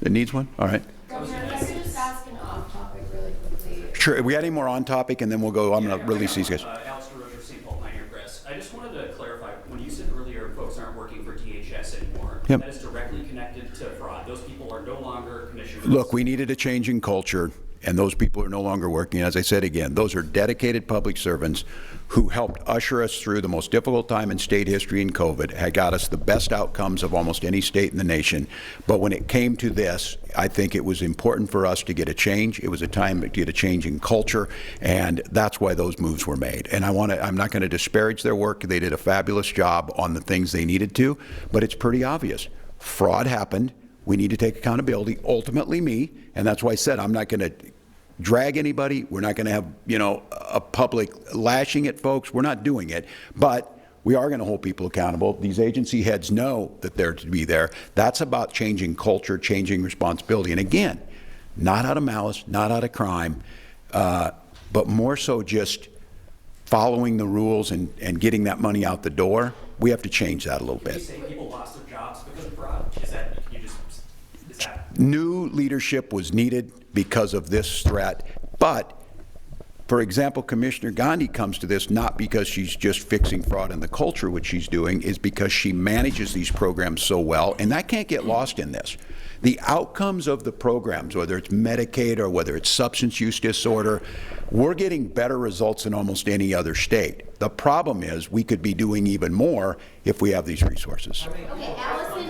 that needs one? All right. Governor, can I just ask an off-topic really quickly? Sure. If we had any more on topic, and then we'll go. I'm going to release these guys. Alex DeRocher, St. Paul Pioneer Press. I just wanted to clarify, when you said earlier folks aren't working for DHS anymore, Yep. That is directly connected to fraud. Those people are no longer commissioners. Look, we needed a change in culture, and those people are no longer working. As I said again, those are dedicated public servants who helped usher us through the most difficult time in state history in COVID, had got us the best outcomes of almost any state in the nation. But when it came to this, I think it was important for us to get a change. It was a time to get a change in culture, and that's why those moves were made. And I'm not going to disparage their work. They did a fabulous job on the things they needed to, but it's pretty obvious. Fraud happened. We need to take accountability, ultimately me, and that's why I said I'm not going to drag anybody. We're not going to have, a public lashing at folks. We're not doing it. But we are going to hold people accountable. These agency heads know that they're to be there. That's about changing culture, changing responsibility. And again, not out of malice, not out of crime, but more so just following the rules and getting that money out the door. We have to change that a little bit. Did you say people lost their jobs because of fraud? Is that New leadership was needed because of this threat. But, for example, Commissioner Gandhi comes to this not because she's just fixing fraud in the culture, which she's doing, is because she manages these programs so well, and that can't get lost in this. The outcomes of the programs, whether it's Medicaid or whether it's substance use disorder, we're getting better results in almost any other state. The problem is we could be doing even more if we have these resources. Okay, Allison,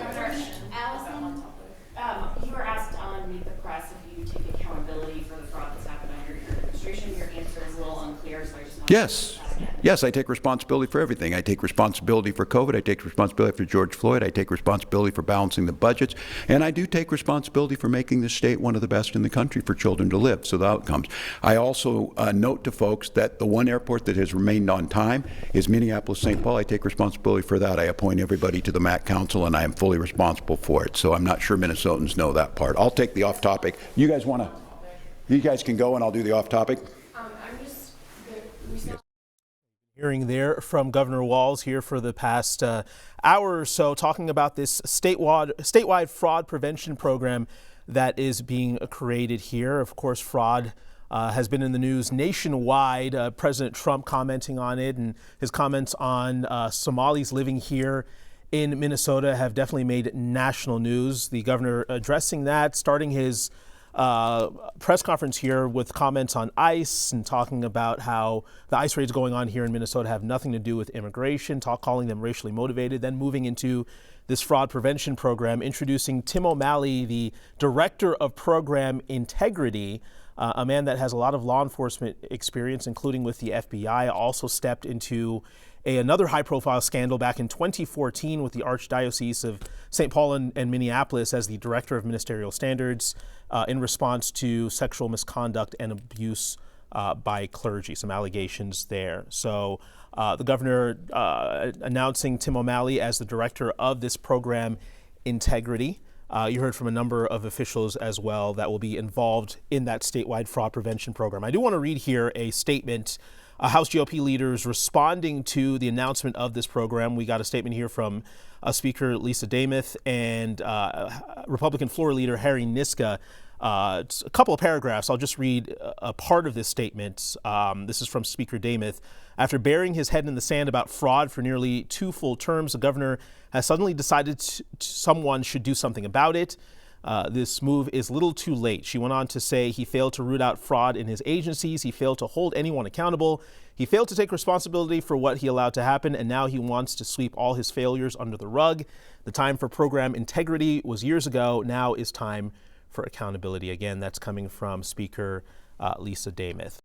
you were asked on Meet the Press if you take accountability for the fraud that's happened under your administration. Your answer is a little unclear, so I just want Yes. to ask that again. Yes, I take responsibility for everything. I take responsibility for COVID. I take responsibility for George Floyd. I take responsibility for balancing the budgets. And I do take responsibility for making the state one of the best in the country for children to live, so the outcomes. I also note to folks that the one airport that has remained on time is Minneapolis-St. Paul. I take responsibility for that. I appoint everybody to the MAC Council, and I am fully responsible for it. So I'm not sure Minnesotans know that part. I'll take the off-topic. You guys want to? You guys can go, and I'll do the off-topic. Hearing there from Governor Walz here for the past hour or so, talking about this statewide fraud prevention program that is being created here. Of course, fraud has been in the news nationwide. President Trump commenting on it, and his comments on Somalis living here in Minnesota have definitely made national news. The governor addressing that, starting his press conference here with comments on ICE and talking about how the ICE raids going on here in Minnesota have nothing to do with immigration, calling them racially motivated, then moving into this fraud prevention program, introducing Tim O'Malley, the director of program integrity, a man that has a lot of law enforcement experience, including with the FBI, also stepped into another high-profile scandal back in 2014 with the Archdiocese of St. Paul and Minneapolis as the director of ministerial standards in response to sexual misconduct and abuse by clergy, some allegations there. So the governor announcing Tim O'Malley as the director of this program, Integrity. You heard from a number of officials as well that will be involved in that statewide fraud prevention program. I do want to read here a statement. House GOP leaders responding to the announcement of this program. We got a statement here from Speaker Lisa Demuth and Republican floor leader Harry Niska. A couple of paragraphs. I'll just read a part of this statement. This is from Speaker Demuth. After burying his head in the sand about fraud for nearly 2 full terms, the governor has suddenly decided someone should do something about it. This move is little too late. She went on to say he failed to root out fraud in his agencies. He failed to hold anyone accountable. He failed to take responsibility for what he allowed to happen, and now he wants to sweep all his failures under the rug. The time for program integrity was years ago. Now is time for accountability. Again, that's coming from Speaker Lisa Demuth.